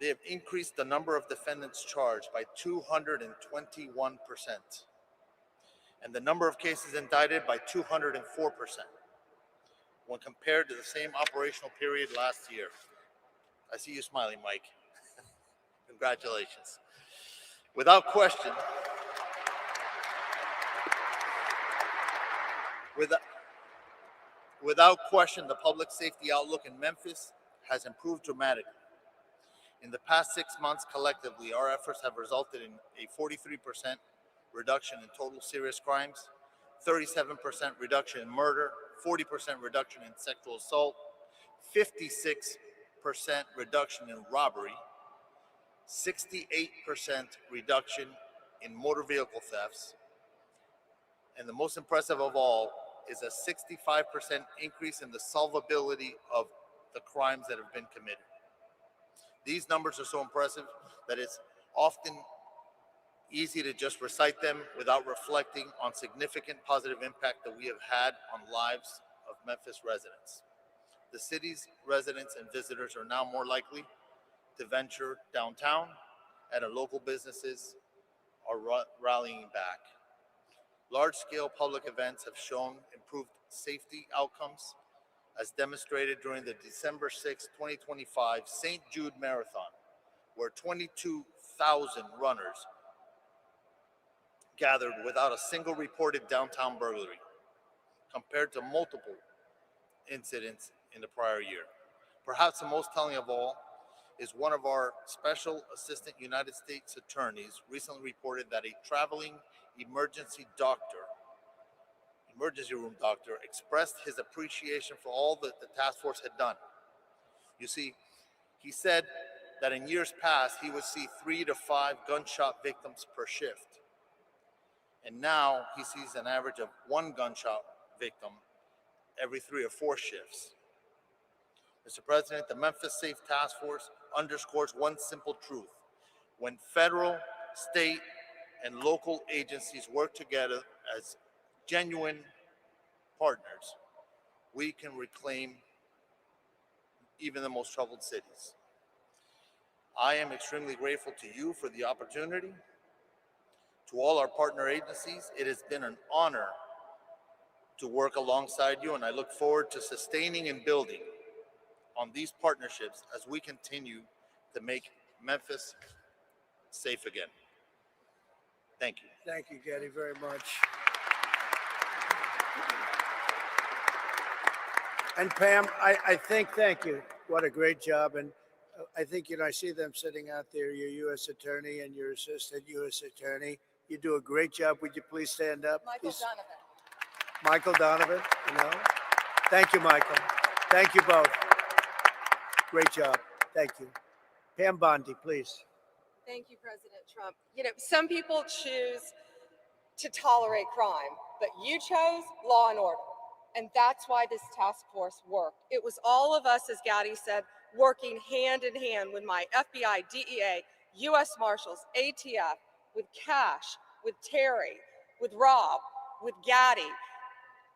They have increased the number of defendants charged by 221%, and the number of cases indicted by 204% when compared to the same operational period last year. I see you smiling, Mike. Congratulations. Without question, the public safety outlook in Memphis has improved dramatically. In the past 6 months, collectively, our efforts have resulted in a 43% reduction in total serious crimes, 37% reduction in murder, 40% reduction in sexual assault, 56% reduction in robbery, 68% reduction in motor vehicle thefts, and the most impressive of all is a 65% increase in the solvability of the crimes that have been committed. These numbers are so impressive that it's often easy to just recite them without reflecting on significant positive impact that we have had on lives of Memphis residents. The city's residents and visitors are now more likely to venture downtown, and our local businesses are rallying back. Large-scale public events have shown improved safety outcomes, as demonstrated during the December 6, 2025 St. Jude Marathon, where 22,000 runners gathered without a single reported downtown burglary, compared to multiple incidents in the prior year. Perhaps the most telling of all is one of our Special Assistant United States Attorneys recently reported that a traveling emergency room doctor, expressed his appreciation for all that the task force had done. You see, he said that in years past, he would see 3 to 5 gunshot victims per shift. And now he sees an average of 1 gunshot victim every 3 or 4 shifts. Mr. President, the Memphis Safe Task Force underscores one simple truth. When federal, state, and local agencies work together as genuine partners, we can reclaim even the most troubled cities. I am extremely grateful to you for the opportunity. To all our partner agencies, it has been an honor to work alongside you, and I look forward to sustaining and building on these partnerships as we continue to make Memphis safe again. Thank you. Thank you, Gaddy, very much. And Pam, I think, thank you. What a great job. And I think, I see them sitting out there, your U.S. Attorney and your Assistant U.S. Attorney. You do a great job. Would you please stand up? Michael Donovan, Thank you, Michael. Thank you both. Great job. Thank you. Pam Bondi, please. Thank you, President Trump. Some people choose to tolerate crime, but you chose law and order. And that's why this task force worked. It was all of us, as Gaddy said, working hand in hand with my FBI, DEA, U.S. Marshals, ATF, with Cash, with Terry, with Rob, with Gaddy,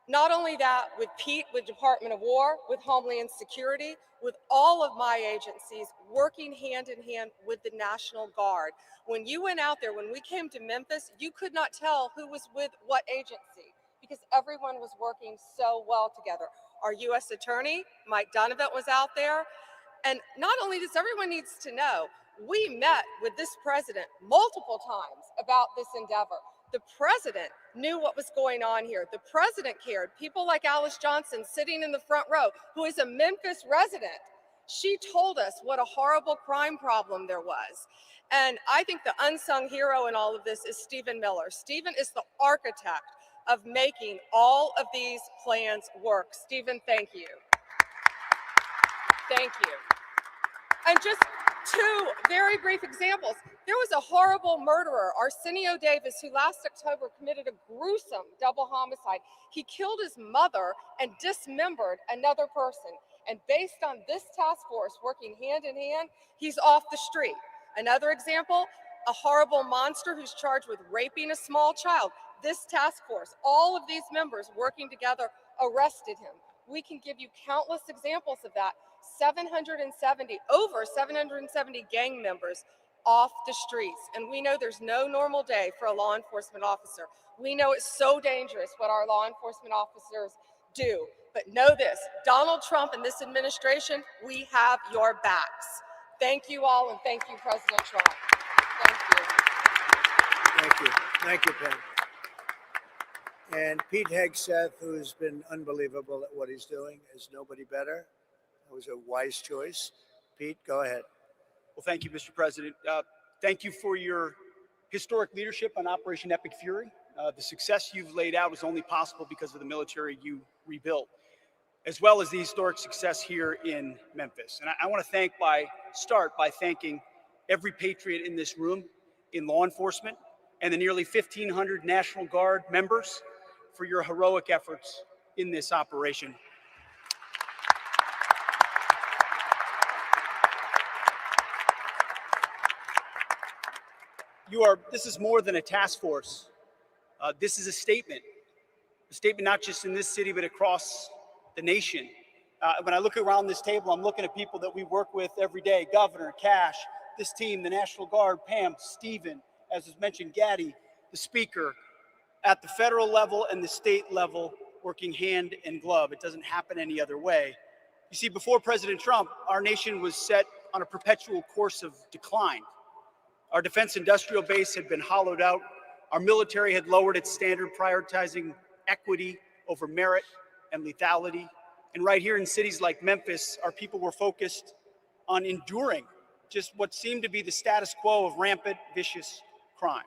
Not only that, with Pete, with Department of War, with Homeland Security, with all of my agencies working hand in hand with the National Guard. When you went out there, when we came to Memphis, you could not tell who was with what agency because everyone was working so well together. Our U.S. Attorney, Mike Donovan, was out there. And not only this, everyone needs to know, we met with this president multiple times about this endeavor. The president knew what was going on here. The president cared. People like Alice Johnson sitting in the front row, who is a Memphis resident, she told us what a horrible crime problem there was. And I think the unsung hero in all of this is Stephen Miller. Stephen is the architect of making all of these plans work. Stephen, thank you. Thank you. And just two very brief examples. There was a horrible murderer, Arsenio Davis, who last October committed a gruesome double homicide. He killed his mother and dismembered another person. And based on this task force working hand in hand, he's off the street. Another example, a horrible monster who's charged with raping a small child. This task force, all of these members working together, arrested him. We can give you countless examples of that. Over 770 gang members off the streets. And we know there's no normal day for a law enforcement officer. We know it's so dangerous what our law enforcement officers do. But know this, Donald Trump and this administration, we have your backs. Thank you all, and thank you, President Trump. Thank you. Thank you. Thank you, Pam. And Pete Hegseth, who's been unbelievable at what he's doing, is nobody better. That was a wise choice. Pete, go ahead. Well, thank you, Mr. President. Thank you for your historic leadership on Operation Epic Fury. The success you've laid out was only possible because of the military you rebuilt, as well as the historic success here in Memphis. And I want to start by thanking every patriot in this room in law enforcement and the nearly 1,500 National Guard members for your heroic efforts in this operation. This is more than a task force. This is a statement not just in this city, but across the nation. When I look around this table, I'm looking at people that we work with every day: Governor, Cash, this team, the National Guard, Pam, Stephen, as was mentioned, Gaddy, the Speaker, at the federal level and the state level, working hand in glove. It doesn't happen any other way. You see, before President Trump, our nation was set on a perpetual course of decline. Our defense industrial base had been hollowed out. Our military had lowered its standard, prioritizing equity over merit and lethality. And right here in cities like Memphis, our people were focused on enduring just what seemed to be the status quo of rampant, vicious crime.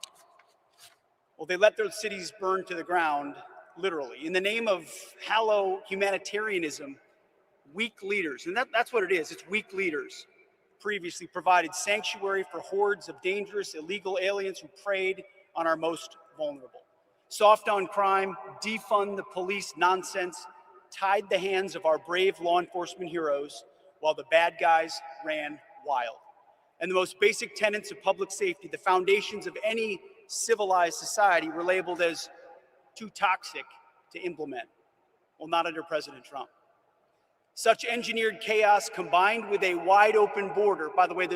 Well, they let those cities burn to the ground, literally. In the name of hollow humanitarianism, weak leaders, and that's what it is, it's weak leaders, previously provided sanctuary for hordes of dangerous, illegal aliens who preyed on our most vulnerable. Soft on crime, defund the police nonsense tied the hands of our brave law enforcement heroes while the bad guys ran wild. And the most basic tenets of public safety, the foundations of any civilized society, were labeled as too toxic to implement. Well, not under President Trump. Such engineered chaos combined with a wide open border. By the way,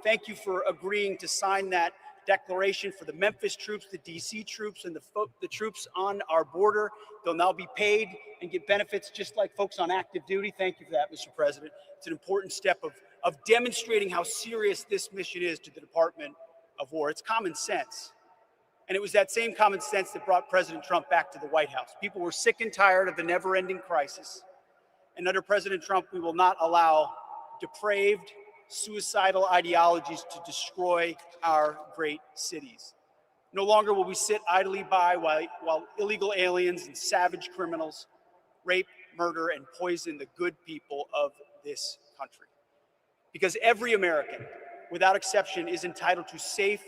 thank you for agreeing to sign that declaration for the Memphis troops, the DC troops, and the troops on our border. They'll now be paid and get benefits just like folks on active duty. Thank you for that, Mr. President. It's an important step of demonstrating how serious this mission is to the Department of War. It's common sense. And it was that same common sense that brought President Trump back to the White House. People were sick and tired of the never-ending crisis. And under President Trump, we will not allow depraved, suicidal ideologies to destroy our great cities. No longer will we sit idly by while illegal aliens and savage criminals rape, murder, and poison the good people of this country. Because every American, without exception, is entitled to safe,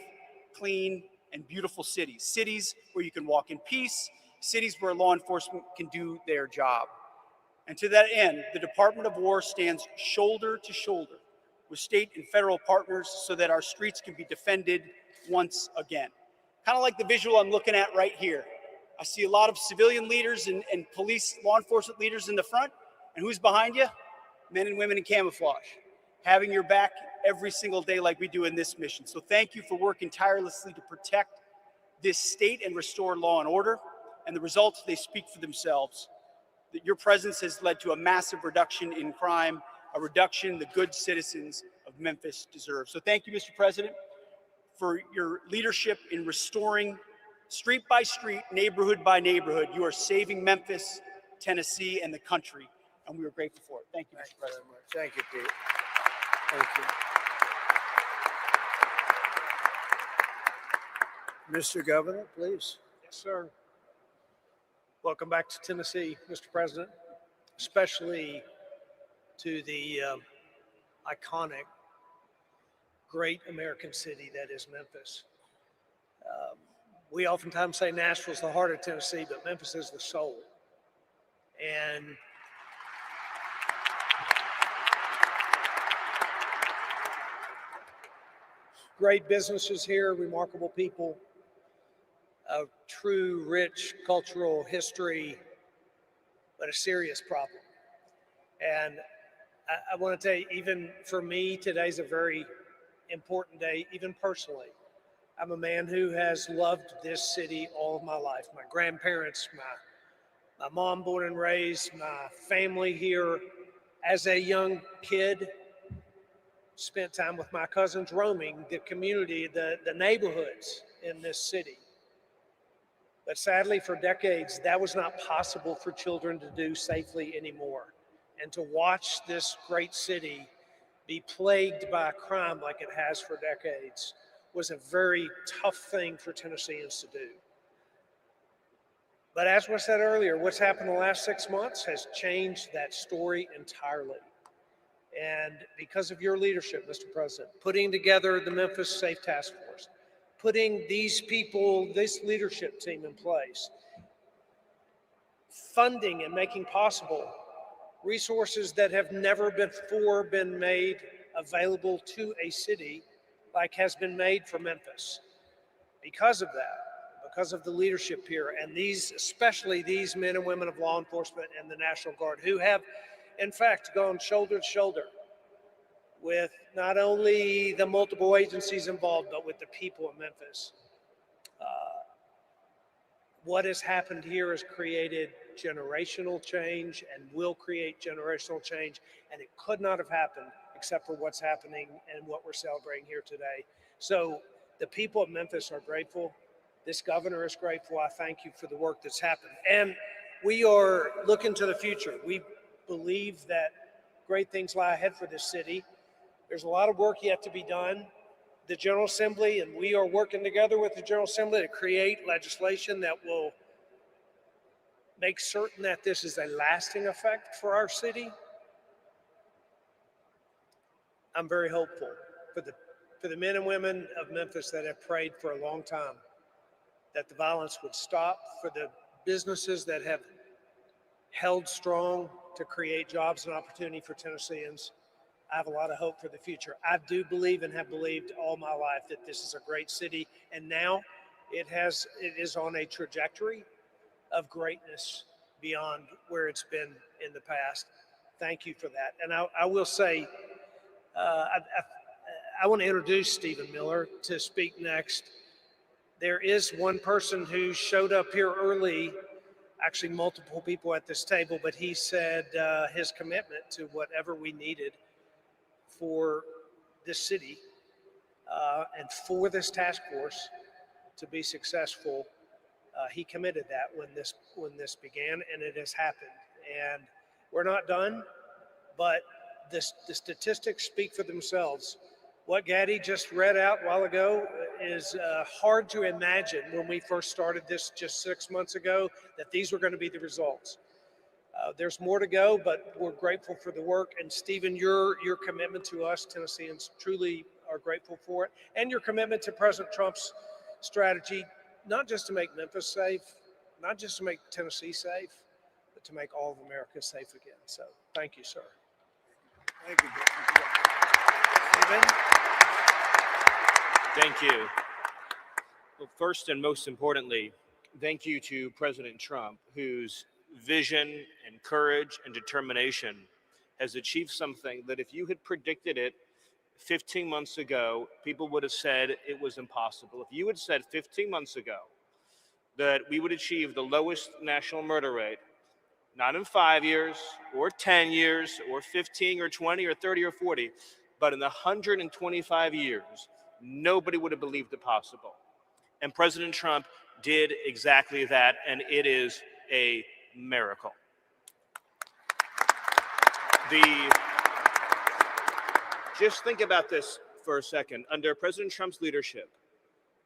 clean, and beautiful cities. Cities where you can walk in peace, cities where law enforcement can do their job. And to that end, the Department of War stands shoulder to shoulder with state and federal partners so that our streets can be defended once again. Kind of like the visual I'm looking at right here. I see a lot of civilian leaders and police, law enforcement leaders in the front. And who's behind you? Men and women in camouflage, having your back every single day like we do in this mission. So thank you for working tirelessly to protect this state and restore law and order. And the results, they speak for themselves. That your presence has led to a massive reduction in crime, a reduction the good citizens of Memphis deserve. So thank you, Mr. President, for your leadership in restoring street by street, neighborhood by neighborhood. You are saving Memphis, Tennessee, and the country, and we are grateful for it. Thank you, Mr. President. Thank you, Pete. Thank you. Mr. Governor, please. Yes, sir. Welcome back to Tennessee, Mr. President, especially to the iconic, great American city that is Memphis. We oftentimes say Nashville's the heart of Tennessee, but Memphis is the soul. And great businesses here, remarkable people, a true, rich cultural history, but a serious problem. And I want to tell you, even for me, today's a very important day, even personally. I'm a man who has loved this city all of my life. My grandparents, my mom born and raised, my family here. As a young kid, spent time with my cousins roaming the community, the neighborhoods in this city. But sadly, for decades, that was not possible for children to do safely anymore. And to watch this great city be plagued by crime like it has for decades was a very tough thing for Tennesseans to do. But as was said earlier, what's happened the last 6 months has changed that story entirely. And because of your leadership, Mr. President, putting together the Memphis Safe Task Force, putting these people, this leadership team in place, funding and making possible resources that have never before been made available to a city like has been made for Memphis. Because of that, because of the leadership here, and these, especially these men and women of law enforcement and the National Guard, who have, in fact, gone shoulder to shoulder with not only the multiple agencies involved, but with the people of Memphis. What has happened here has created generational change and will create generational change, and it could not have happened except for what's happening and what we're celebrating here today. So the people of Memphis are grateful. This governor is grateful. I thank you for the work that's happened. And we are looking to the future. We believe that great things lie ahead for this city. There's a lot of work yet to be done. The General Assembly, and we are working together with the General Assembly to create legislation that will make certain that this is a lasting effect for our city. I'm very hopeful for the men and women of Memphis that have prayed for a long time that the violence would stop, for the businesses that have held strong to create jobs and opportunity for Tennesseans. I have a lot of hope for the future. I do believe and have believed all my life that this is a great city, and now it is on a trajectory of greatness beyond where it's been in the past. Thank you for that. And I will say, I want to introduce Stephen Miller to speak next. There is one person who showed up here early, actually multiple people at this table, but he said his commitment to whatever we needed for this city and for this task force to be successful. He committed that when this began, and it has happened. And we're not done, but the statistics speak for themselves. What Gaddy just read out a while ago is hard to imagine when we first started this just 6 months ago that these were going to be the results. There's more to go, but we're grateful for the work. And Stephen, your commitment to us Tennesseans truly are grateful for it. And your commitment to President Trump's strategy, not just to make Memphis safe, not just to make Tennessee safe, but to make all of America safe again. So thank you, sir. Thank you. Stephen? Thank you. Well, first and most importantly, thank you to President Trump, whose vision and courage and determination has achieved something that if you had predicted it 15 months ago, people would have said it was impossible. If you had said 15 months ago that we would achieve the lowest national murder rate, not in 5 years or 10 years or 15 or 20 or 30 or 40, but in the 125 years, nobody would have believed it possible. And President Trump did exactly that, and it is a miracle. Just think about this for a second. Under President Trump's leadership,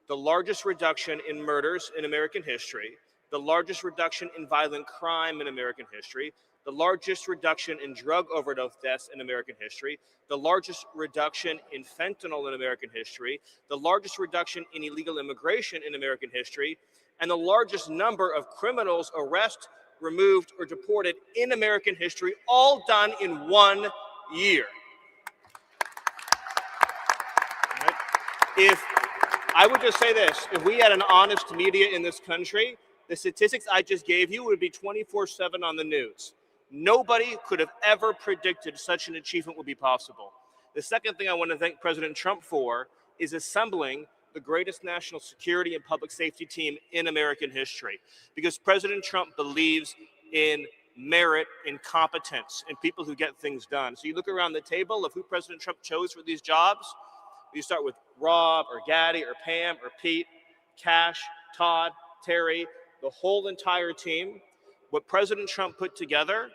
the largest reduction in murders in American history, the largest reduction in violent crime in American history, the largest reduction in drug overdose deaths in American history, the largest reduction in fentanyl in American history, the largest reduction in illegal immigration in American history, and the largest number of criminals arrested, removed, or deported in American history, all done in 1 year. Right? If I would just say this, if we had an honest media in this country, the statistics I just gave you would be 24/7 on the news. Nobody could have ever predicted such an achievement would be possible. The second thing I want to thank President Trump for is assembling the greatest national security and public safety team in American history, because President Trump believes in merit, in competence, in people who get things done. So you look around the table of who President Trump chose for these jobs. You start with Rob or Gaddy or Pam or Pete, Cash, Todd, Terry, the whole entire team. What President Trump put together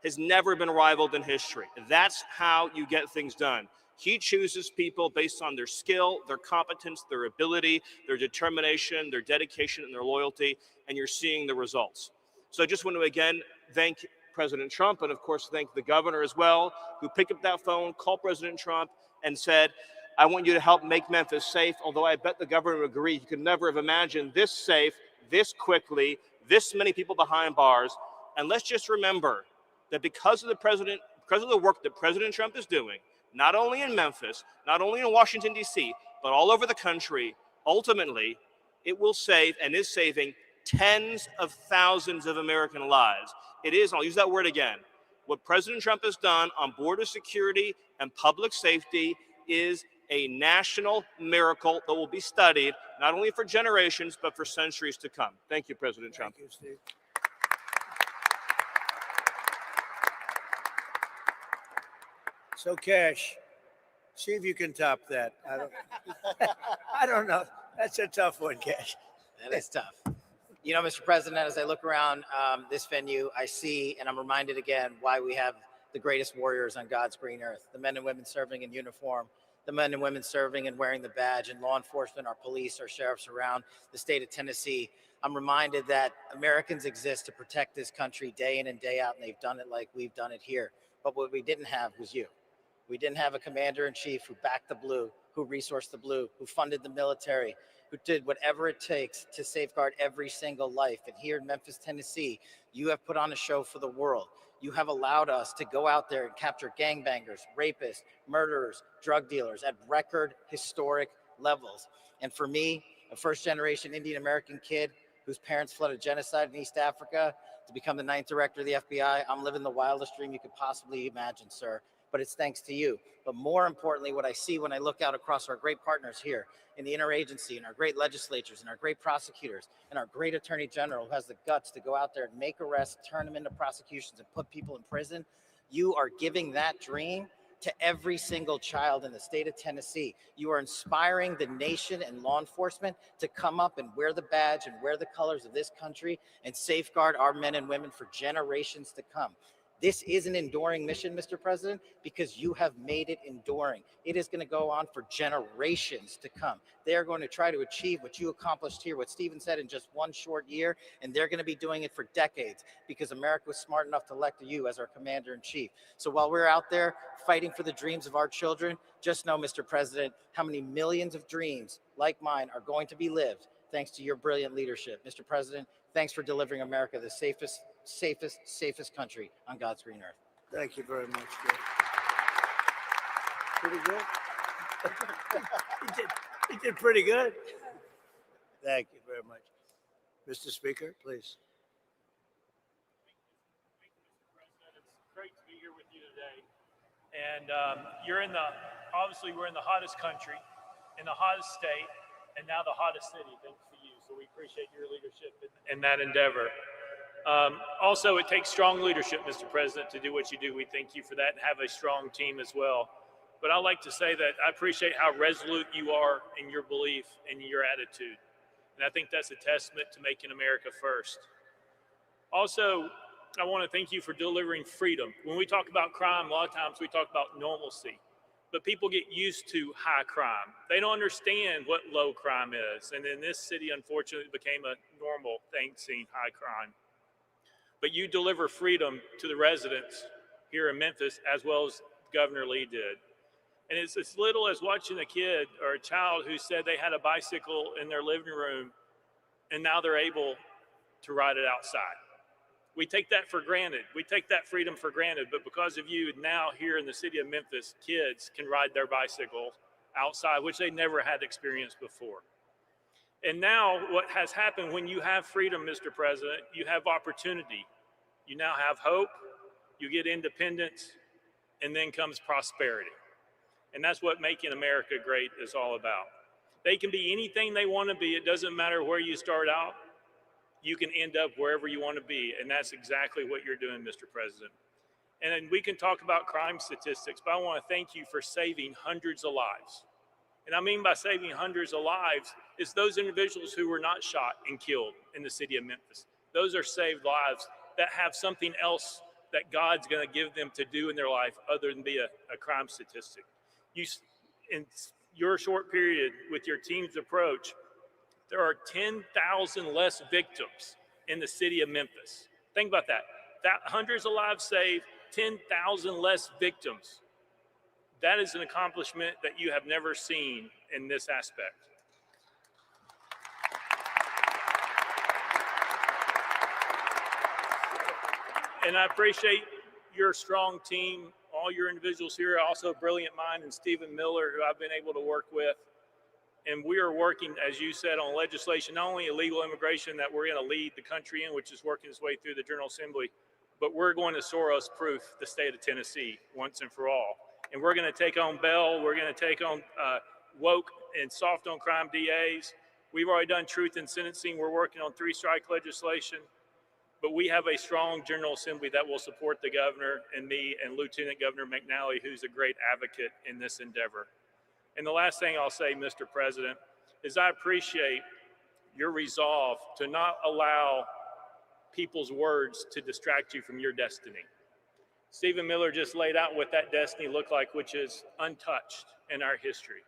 has never been rivaled in history. That's how you get things done. He chooses people based on their skill, their competence, their ability, their determination, their dedication, and their loyalty, and you're seeing the results. So I just want to again thank President Trump, and of course thank the governor as well, who picked up that phone, called President Trump, and said, I want you to help make Memphis safe, although I bet the governor would agree he could never have imagined this safe, this quickly, this many people behind bars. And let's just remember that because of the work that President Trump is doing, not only in Memphis, not only in Washington, D.C., but all over the country, ultimately, it will save and is saving tens of thousands of American lives. It is, I'll use that word again, what President Trump has done on border security and public safety is a national miracle that will be studied not only for generations, but for centuries to come. Thank you, President Trump. Thank you, Steve. So, Cash, see if you can top that. I don't know. That's a tough one, Cash. That is tough. You know, Mr. President, as I look around this venue, I see, and I'm reminded again, why we have the greatest warriors on God's green earth, the men and women serving in uniform, the men and women serving and wearing the badge, and law enforcement, our police, our sheriffs around the state of Tennessee. I'm reminded that Americans exist to protect this country day in and day out, and they've done it like we've done it here. But what we didn't have was you. We didn't have a commander-in-chief who backed the blue, who resourced the blue, who funded the military, who did whatever it takes to safeguard every single life. And here in Memphis, Tennessee, you have put on a show for the world. You have allowed us to go out there and capture gangbangers, rapists, murderers, drug dealers at record historic levels. And for me, a first-generation Indian American kid whose parents fled a genocide in East Africa to become the 9th director of the FBI, I'm living the wildest dream you could possibly imagine, sir. But it's thanks to you. But more importantly, what I see when I look out across our great partners here in the interagency and our great legislatures and our great prosecutors and our great attorney general who has the guts to go out there and make arrests, turn them into prosecutions, and put people in prison, you are giving that dream to every single child in the state of Tennessee. You are inspiring the nation and law enforcement to come up and wear the badge and wear the colors of this country and safeguard our men and women for generations to come. This is an enduring mission, Mr. President, because you have made it enduring. It is going to go on for generations to come. They are going to try to achieve what you accomplished here, what Stephen said, in just one short year, and they're going to be doing it for decades because America was smart enough to elect you as our commander-in-chief. So while we're out there fighting for the dreams of our children, just know, Mr. President, how many millions of dreams like mine are going to be lived thanks to your brilliant leadership. Mr. President, thanks for delivering America the safest country on God's green earth. Thank you very much, Joe. Pretty good. He did pretty good. Thank you very much. Mr. Speaker, please. It's great to be here with you today. And obviously we're in the hottest country, in the hottest state, and now the hottest city, thanks to you. So we appreciate your leadership in that endeavor. Also, it takes strong leadership, Mr. President, to do what you do. We thank you for that and have a strong team as well. But I'd like to say that I appreciate how resolute you are in your belief and your attitude. And I think that's a testament to making America first. Also, I want to thank you for delivering freedom. When we talk about crime, a lot of times we talk about normalcy, but people get used to high crime. They don't understand what low crime is. And in this city, unfortunately, it became a normal thing seeing high crime. But you deliver freedom to the residents here in Memphis, as well as Governor Lee did. And it's as little as watching a kid or a child who said they had a bicycle in their living room and now they're able to ride it outside. We take that for granted. We take that freedom for granted, but because of you, now here in the city of Memphis, kids can ride their bicycle outside, which they never had experienced before. And now what has happened when you have freedom, Mr. President, you have opportunity. You now have hope, you get independence, and then comes prosperity. And that's what making America great is all about. They can be anything they want to be. It doesn't matter where you start out. You can end up wherever you want to be. And that's exactly what you're doing, Mr. President. And then we can talk about crime statistics, but I want to thank you for saving hundreds of lives. And I mean by saving hundreds of lives, it's those individuals who were not shot and killed in the city of Memphis. Those are saved lives that have something else that God's going to give them to do in their life other than be a crime statistic. In your short period with your team's approach, there are 10,000 less victims in the city of Memphis. Think about that. Hundreds of lives saved, 10,000 less victims. That is an accomplishment that you have never seen in this aspect. And I appreciate your strong team, all your individuals here, also brilliant mind, and Stephen Miller, who I've been able to work with. And we are working, as you said, on legislation, not only illegal immigration that we're going to lead the country in, which is working its way through the General Assembly, but we're going to Soros-proof the state of Tennessee once and for all. And we're going to take on bail. We're going to take on woke and soft on crime DAs. We've already done truth in sentencing. We're working on 3-strike legislation. But we have a strong General Assembly that will support the governor and me and Lieutenant Governor McNally, who's a great advocate in this endeavor. And the last thing I'll say, Mr. President, is I appreciate your resolve to not allow people's words to distract you from your destiny. Stephen Miller just laid out what that destiny looked like, which is untouched in our history.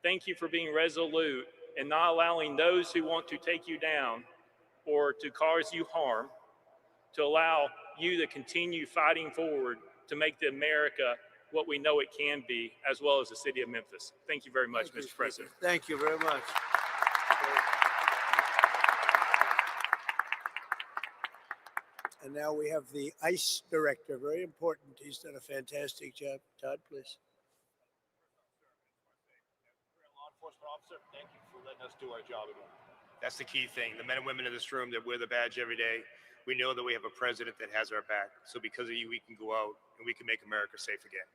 Thank you for being resolute and not allowing those who want to take you down or to cause you harm, to allow you to continue fighting forward to make the America what we know it can be, as well as the city of Memphis. Thank you very much, Mr. President. Thank you very much. And now we have the ICE director, very important. He's done a fantastic job. Todd, please. Law enforcement officer, thank you for letting us do our job again. That's the key thing. The men and women in this room that wear the badge every day, we know that we have a president that has our back. So because of you, we can go out and we can make America safe again.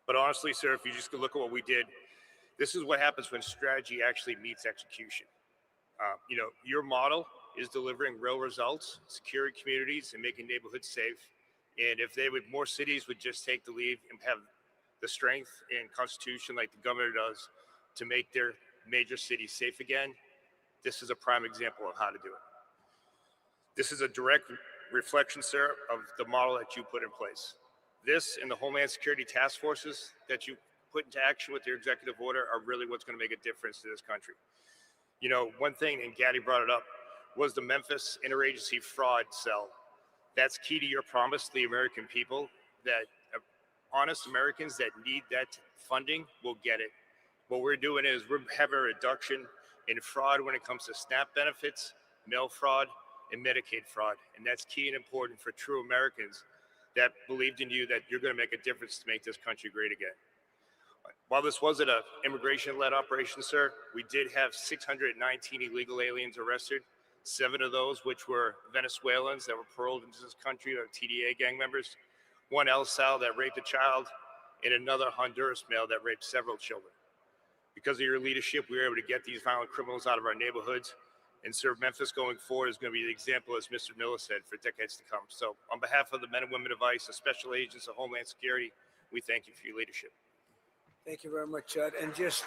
But honestly, sir, if you just look at what we did, this is what happens when strategy actually meets execution. Your model is delivering real results, securing communities and making neighborhoods safe. And if more cities would just take the lead and have the strength and constitution like the governor does to make their major cities safe again, this is a prime example of how to do it. This is a direct reflection, sir, of the model that you put in place. This and the Homeland Security task forces that you put into action with your executive order are really what's going to make a difference to this country. One thing, and Gaddy brought it up, was the Memphis Interagency Fraud Cell. That's key to your promise to the American people that honest Americans that need that funding will get it. What we're doing is we're having a reduction in fraud when it comes to SNAP benefits, mail fraud, and Medicaid fraud. And that's key and important for true Americans that believed in you that you're going to make a difference to make this country great again. While this wasn't an immigration-led operation, sir, we did have 619 illegal aliens arrested. 7 of those, which were Venezuelans that were paroled into this country, or TDA gang members, 1 El Sal that raped a child, and another Honduras male that raped several children. Because of your leadership, we were able to get these violent criminals out of our neighborhoods and serve Memphis going forward is going to be the example, as Mr. Miller said, for decades to come. So on behalf of the men and women of ICE, the special agents of Homeland Security, we thank you for your leadership. Thank you very much, Todd. And just,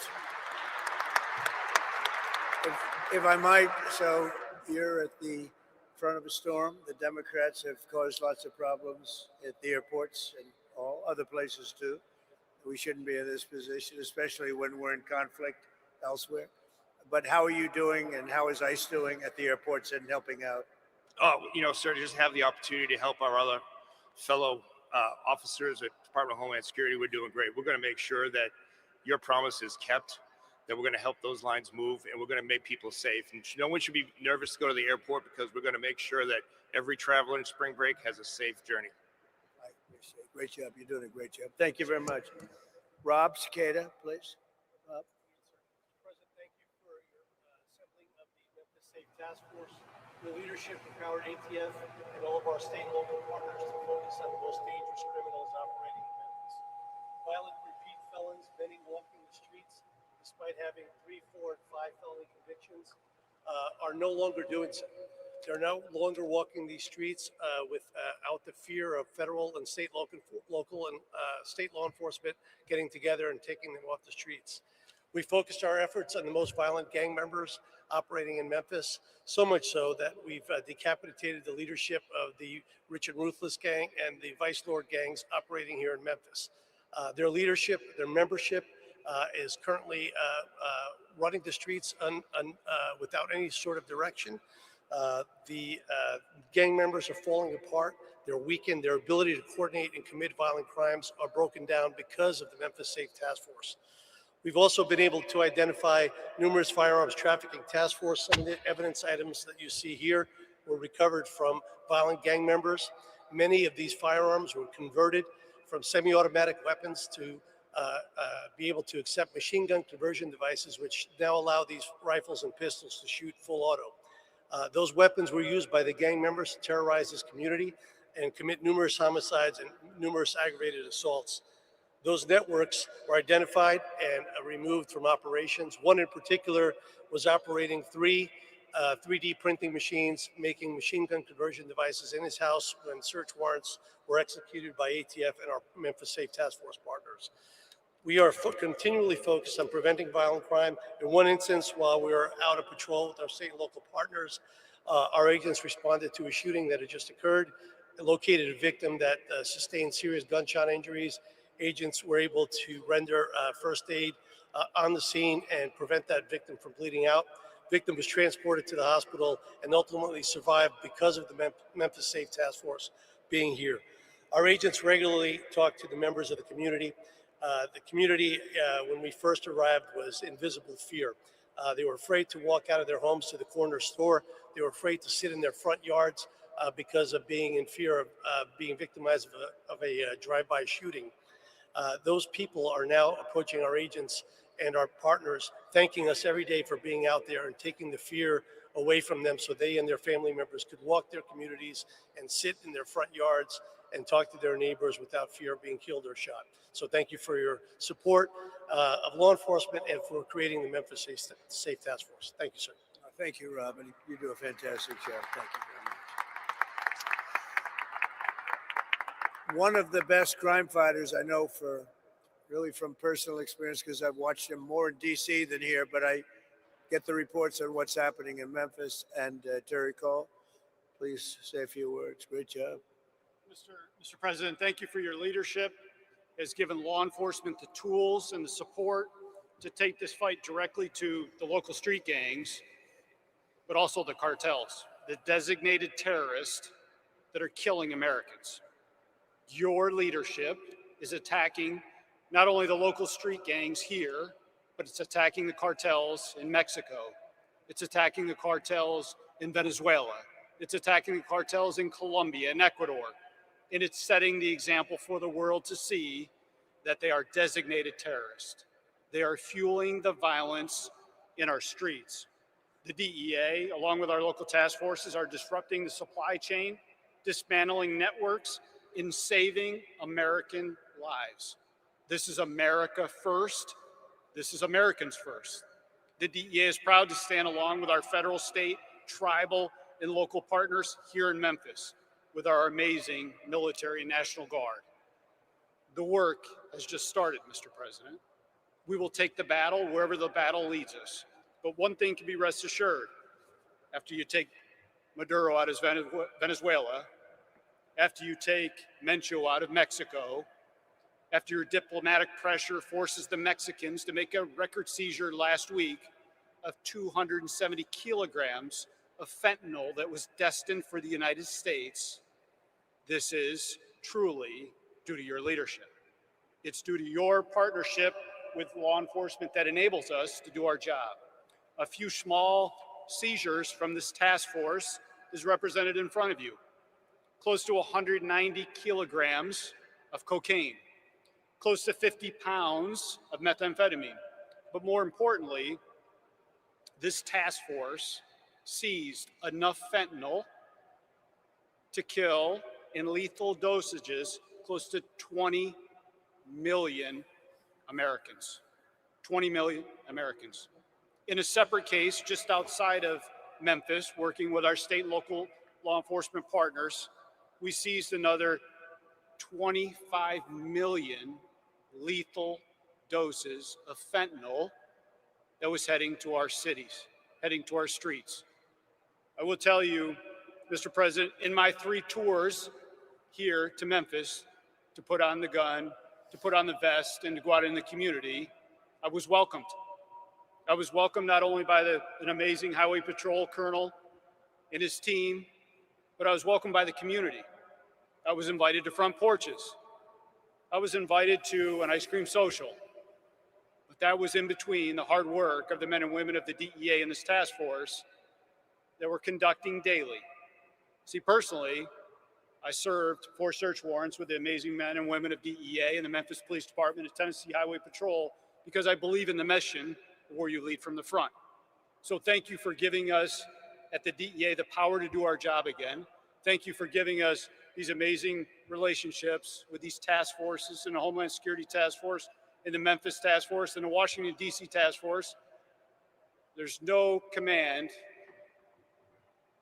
if I might, so you're at the front of a storm. The Democrats have caused lots of problems at the airports and all other places too. We shouldn't be in this position, especially when we're in conflict elsewhere. But how are you doing, and how is ICE doing at the airports and helping out? Oh, sir, to just have the opportunity to help our other fellow officers at Department of Homeland Security, we're doing great. We're going to make sure that your promise is kept, that we're going to help those lines move, and we're going to make people safe. And no one should be nervous to go to the airport, because we're going to make sure that every traveler in spring break has a safe journey. I appreciate it. Great job. You're doing a great job. Thank you very much. Rob Cicada, please. Rob. President, thank you for your assembling of the Memphis Safe Task Force. Your leadership empowered ATF and all of our state and local partners to focus on the most dangerous criminals operating in Memphis. Violent repeat felons, many walking the streets despite having 3, 4, and 5 felony convictions, are no longer doing so. They're no longer walking these streets without the fear of federal and state local and state law enforcement getting together and taking them off the streets. We focused our efforts on the most violent gang members operating in Memphis, so much so that we've decapitated the leadership of the Rich and Ruthless gang and the Vice Lord gangs operating here in Memphis. Their leadership, their membership is currently running the streets without any sort of direction. The gang members are falling apart. They're weakened. Their ability to coordinate and commit violent crimes are broken down because of the Memphis Safe Task Force. We've also been able to identify numerous firearms trafficking task force. Some of the evidence items that you see here were recovered from violent gang members. Many of these firearms were converted from semi-automatic weapons to be able to accept machine gun conversion devices, which now allow these rifles and pistols to shoot full auto. Those weapons were used by the gang members to terrorize this community and commit numerous homicides and numerous aggravated assaults. Those networks were identified and removed from operations. One in particular was operating 3 3D printing machines, making machine gun conversion devices in his house when search warrants were executed by ATF and our Memphis Safe Task Force partners. We are continually focused on preventing violent crime. In one instance, while we were out of patrol with our state and local partners, our agents responded to a shooting that had just occurred, located a victim that sustained serious gunshot injuries. Agents were able to render first aid on the scene and prevent that victim from bleeding out. Victim was transported to the hospital and ultimately survived because of the Memphis Safe Task Force being here. Our agents regularly talk to the members of the community. The community, when we first arrived, was in visible fear. They were afraid to walk out of their homes to the corner store. They were afraid to sit in their front yards because of being in fear of being victimized of a drive-by shooting. Those people are now approaching our agents and our partners, thanking us every day for being out there and taking the fear away from them so they and their family members could walk their communities and sit in their front yards and talk to their neighbors without fear of being killed or shot. So thank you for your support of law enforcement and for creating the Memphis Safe Task Force. Thank you, sir. Thank you, Robin. You do a fantastic job. Thank you very much. One of the best crime fighters I know, really from personal experience, because I've watched him more in DC than here, but I get the reports on what's happening in Memphis. And Terry Cole, please say a few words. Great job. Mr. President, thank you for your leadership. It has given law enforcement the tools and the support to take this fight directly to the local street gangs, but also the cartels, the designated terrorists that are killing Americans. Your leadership is attacking not only the local street gangs here, but it's attacking the cartels in Mexico. It's attacking the cartels in Venezuela. It's attacking the cartels in Colombia and Ecuador. And it's setting the example for the world to see that they are designated terrorists. They are fueling the violence in our streets. The DEA, along with our local task forces, are disrupting the supply chain, dismantling networks, and saving American lives. This is America first. This is Americans first. The DEA is proud to stand along with our federal, state, tribal, and local partners here in Memphis with our amazing military and National Guard. The work has just started, Mr. President. We will take the battle wherever the battle leads us. But one thing can be rest assured, after you take Maduro out of Venezuela, after you take Mencho out of Mexico, after your diplomatic pressure forces the Mexicans to make a record seizure last week of 270 kilograms of fentanyl that was destined for the United States, this is truly due to your leadership. It's due to your partnership with law enforcement that enables us to do our job. A few small seizures from this task force is represented in front of you. Close to 190 kilograms of cocaine, close to 50 pounds of methamphetamine. But more importantly, this task force seized enough fentanyl to kill in lethal dosages close to 20 million Americans. 20 million Americans. In a separate case, just outside of Memphis, working with our state and local law enforcement partners, we seized another 25 million lethal doses of fentanyl that was heading to our cities, heading to our streets. I will tell you, Mr. President, in my 3 tours here to Memphis to put on the gun, to put on the vest, and to go out in the community, I was welcomed. I was welcomed not only by an amazing Highway Patrol colonel and his team, but I was welcomed by the community. I was invited to front porches. I was invited to an ice cream social. But that was in between the hard work of the men and women of the DEA and this task force that we're conducting daily. See, personally, I served 4 search warrants with the amazing men and women of DEA and the Memphis Police Department and Tennessee Highway Patrol because I believe in the mission where you lead from the front. So thank you for giving us at the DEA the power to do our job again. Thank you for giving us these amazing relationships with these task forces and the Homeland Security Task Force and the Memphis Task Force and the Washington, D.C. Task Force. There's no command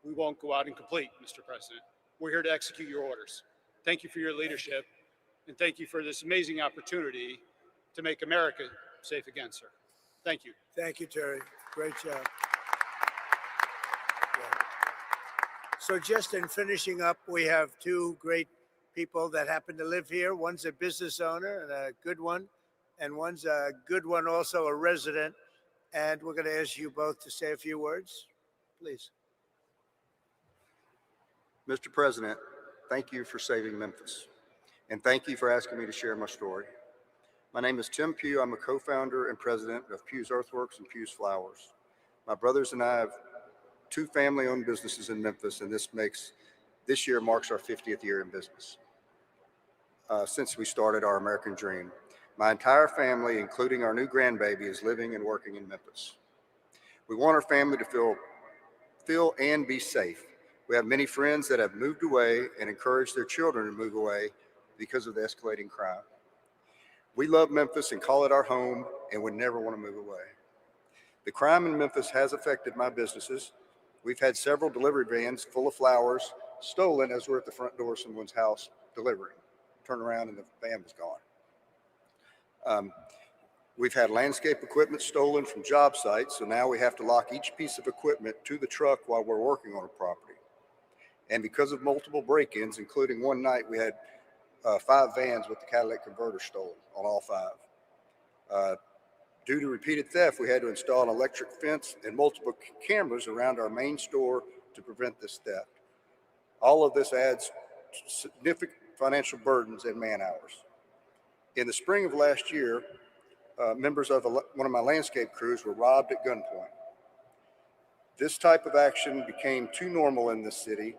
we won't go out and complete, Mr. President. We're here to execute your orders. Thank you for your leadership, and thank you for this amazing opportunity to make America safe again, sir. Thank you. Thank you, Terry. Great job. Yeah. So just in finishing up, we have 2 great people that happen to live here. One's a business owner and a good one, and one's a good one, also a resident. And we're going to ask you both to say a few words, please. Mr. President, thank you for saving Memphis, and thank you for asking me to share my story. My name is Tim Pew. I'm a co-founder and president of Pew's Earthworks and Pew's Flowers. My brothers and I have 2 family-owned businesses in Memphis, and this year marks our 50th year in business since we started our American dream. My entire family, including our new grandbaby, is living and working in Memphis. We want our family to feel and be safe. We have many friends that have moved away and encouraged their children to move away because of the escalating crime. We love Memphis and call it our home and would never want to move away. The crime in Memphis has affected my businesses. We've had several delivery vans full of flowers stolen as we're at the front door of someone's house delivering. Turn around and the van was gone. We've had landscape equipment stolen from job sites, so now we have to lock each piece of equipment to the truck while we're working on a property. And because of multiple break-ins, including one night we had 5 vans with the catalytic converter stolen on all 5. Due to repeated theft, we had to install an electric fence and multiple cameras around our main store to prevent this theft. All of this adds significant financial burdens and man hours. In the spring of last year, members of one of my landscape crews were robbed at gunpoint. This type of action became too normal in this city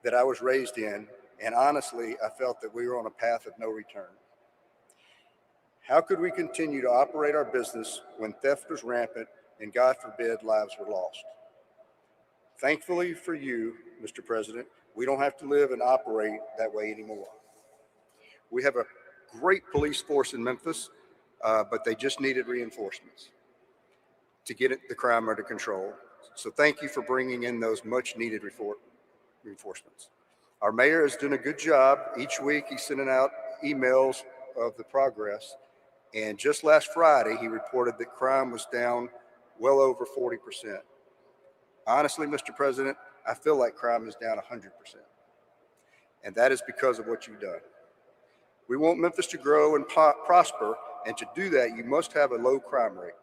that I was raised in, and honestly, I felt that we were on a path of no return. How could we continue to operate our business when theft was rampant and, God forbid, lives were lost? Thankfully for you, Mr. President, we don't have to live and operate that way anymore. We have a great police force in Memphis, but they just needed reinforcements to get the crime under control. So thank you for bringing in those much needed reinforcements. Our mayor has done a good job. Each week he's sending out emails of the progress. And just last Friday, he reported that crime was down well over 40%. Honestly, Mr. President, I feel like crime is down 100%. And that is because of what you've done. We want Memphis to grow and prosper, and to do that, you must have a low crime rate.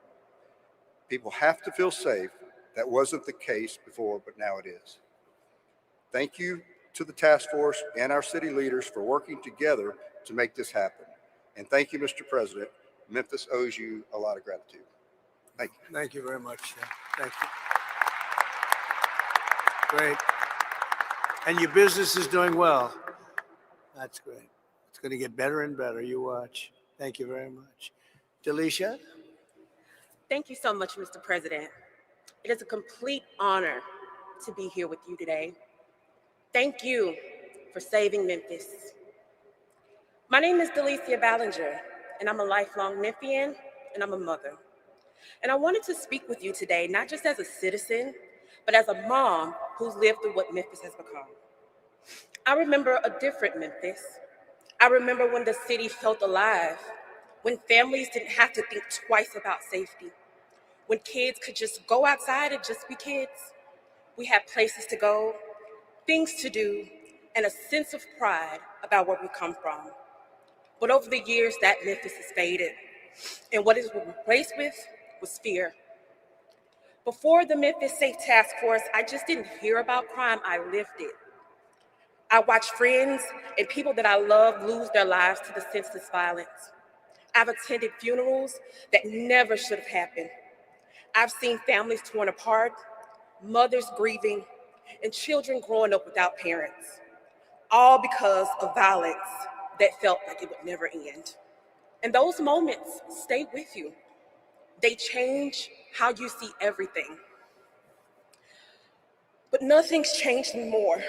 People have to feel safe. That wasn't the case before, but now it is. Thank you to the task force and our city leaders for working together to make this happen. And thank you, Mr. President. Memphis owes you a lot of gratitude. Thank you. Thank you very much. Thank you. Great. And your business is doing well. That's great. It's going to get better and better. You watch. Thank you very much. Delicia? Thank you so much, Mr. President. It is a complete honor to be here with you today. Thank you for saving Memphis. My name is Delicia Ballinger, and I'm a lifelong Memphian, and I'm a mother. And I wanted to speak with you today, not just as a citizen, but as a mom who's lived through what Memphis has become. I remember a different Memphis. I remember when the city felt alive, when families didn't have to think twice about safety, when kids could just go outside and just be kids. We had places to go, things to do, and a sense of pride about where we come from. But over the years, that Memphis has faded, and what it was replaced with was fear. Before the Memphis Safe Task Force, I just didn't hear about crime, I lived it. I watched friends and people that I love lose their lives to the senseless violence. I've attended funerals that never should have happened. I've seen families torn apart, mothers grieving, and children growing up without parents, all because of violence that felt like it would never end. And those moments stay with you. They change how you see everything. But nothing's changed me more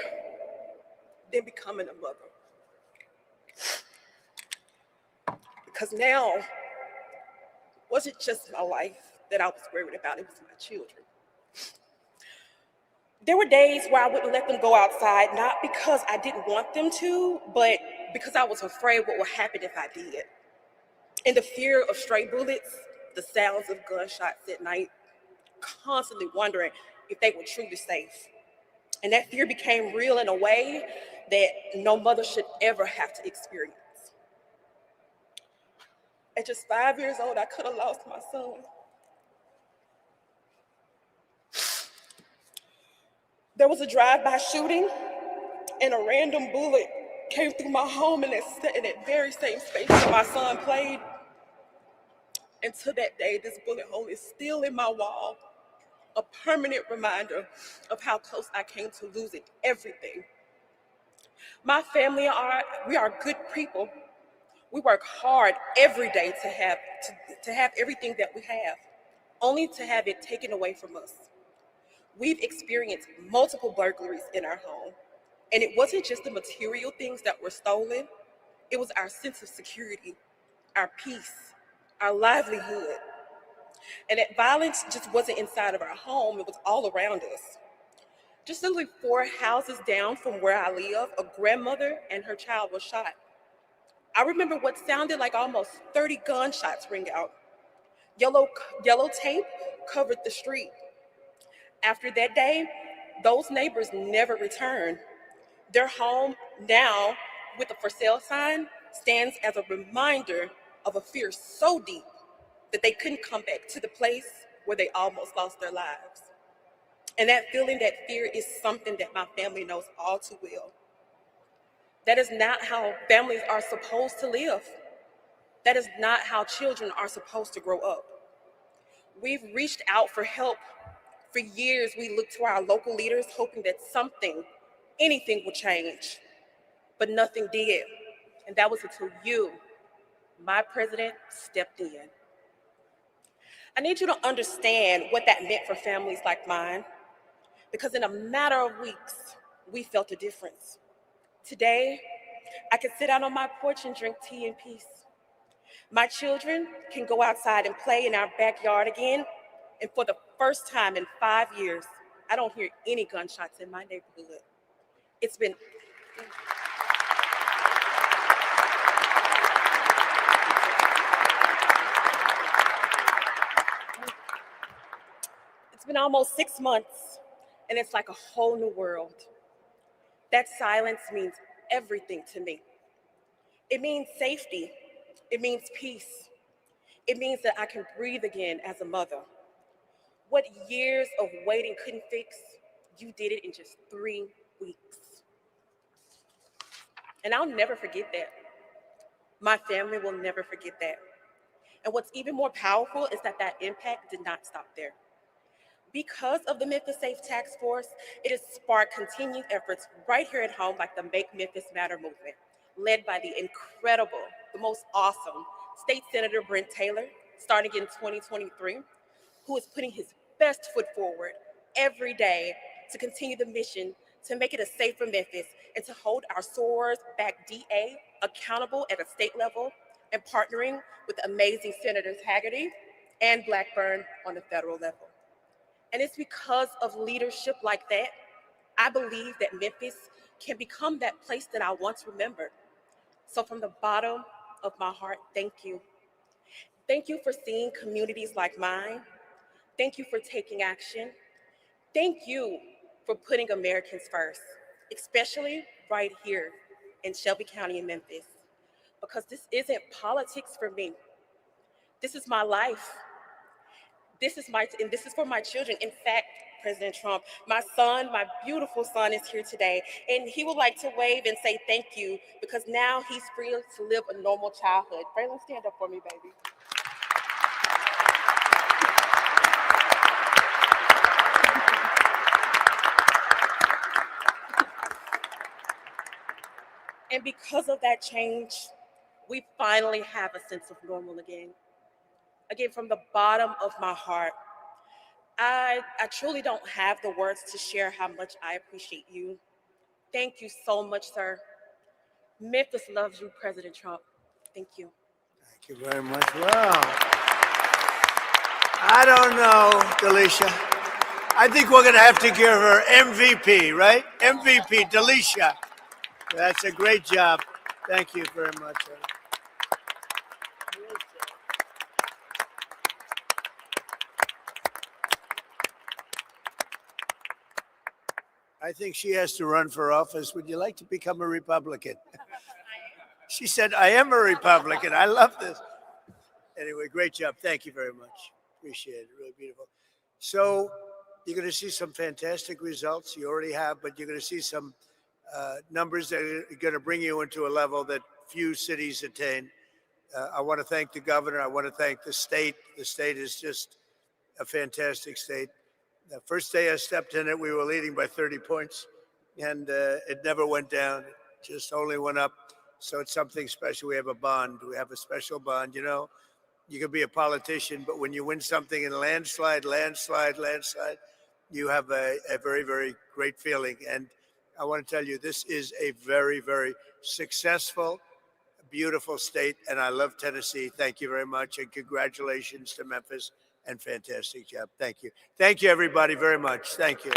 than becoming a mother. Because now, it wasn't just my life that I was worried about, it was my children. There were days where I wouldn't let them go outside, not because I didn't want them to, but because I was afraid what would happen if I did. And the fear of stray bullets, the sounds of gunshots at night, constantly wondering if they were truly safe. And that fear became real in a way that no mother should ever have to experience. At just 5 years old, I could have lost my son. There was a drive-by shooting, and a random bullet came through my home in that very same space where my son played. And to that day, this bullet hole is still in my wall, a permanent reminder of how close I came to losing everything. My family we are good people. We work hard every day to have everything that we have, only to have it taken away from us. We've experienced multiple burglaries in our home, and it wasn't just the material things that were stolen, it was our sense of security, our peace, our livelihood. And that violence just wasn't inside of our home, it was all around us. Just literally 4 houses down from where I live, a grandmother and her child was shot. I remember what sounded like almost 30 gunshots ring out. Yellow tape covered the street. After that day, those neighbors never returned. Their home now, with a for sale sign, stands as a reminder of a fear so deep that they couldn't come back to the place where they almost lost their lives. And that feeling, that fear, is something that my family knows all too well. That is not how families are supposed to live. That is not how children are supposed to grow up. We've reached out for help. For years, we looked to our local leaders hoping that anything would change, but nothing did. And that was until you, my president, stepped in. I need you to understand what that meant for families like mine. because in a matter of weeks, we felt a difference. Today, I can sit out on my porch and drink tea in peace. My children can go outside and play in our backyard again, and for the first time in 5 years, I don't hear any gunshots in my neighborhood. It's been almost 6 months, and it's like a whole new world. That silence means everything to me. It means safety. It means peace. It means that I can breathe again as a mother. What years of waiting couldn't fix, you did it in just 3 weeks. And I'll never forget that. My family will never forget that. And what's even more powerful is that that impact did not stop there. Because of the Memphis Safe Task Force, it has sparked continued efforts right here at home, like the Make Memphis Matter movement, led by the incredible, the most awesome State Senator Brent Taylor, starting in 2023, who is putting his best foot forward every day to continue the mission to make it a safer Memphis and to hold our sorors back DA accountable at a state level, and partnering with amazing Senators Haggerty and Blackburn on the federal level. And it's because of leadership like that, I believe that Memphis can become that place that I once remembered. So from the bottom of my heart, thank you. Thank you for seeing communities like mine. Thank you for taking action. Thank you for putting Americans first, especially right here in Shelby County in Memphis. Because this isn't politics for me. This is my life. This is for my children. In fact, President Trump, my son, my beautiful son is here today, and he would like to wave and say thank you because now he's free to live a normal childhood. Braylon, stand up for me, baby. And because of that change, we finally have a sense of normal again. Again, from the bottom of my heart, I truly don't have the words to share how much I appreciate you. Thank you so much, sir. Memphis loves you, President Trump. Thank you. Thank you very much. Wow. I don't know, Delicia. I think we're going to have to give her MVP, right? MVP, Delicia. That's a great job. Thank you very much. I think she has to run for office. Would you like to become a Republican? She said, I am a Republican. I love this. Anyway, great job. Thank you very much. Appreciate it. Really beautiful. So you're going to see some fantastic results. You already have, but you're going to see some numbers that are going to bring you into a level that few cities attain. I want to thank the governor. I want to thank the state. The state is just a fantastic state. The first day I stepped in it, we were leading by 30 points, and it never went down. It just only went up. So it's something special. We have a bond. We have a special bond. You know, you can be a politician, but when you win something in landslide, you have a very, very great feeling. And I want to tell you, this is a very, very successful, beautiful state, and I love Tennessee. Thank you very much, and congratulations to Memphis, and fantastic job. Thank you. Thank you, everybody, very much. Thank you.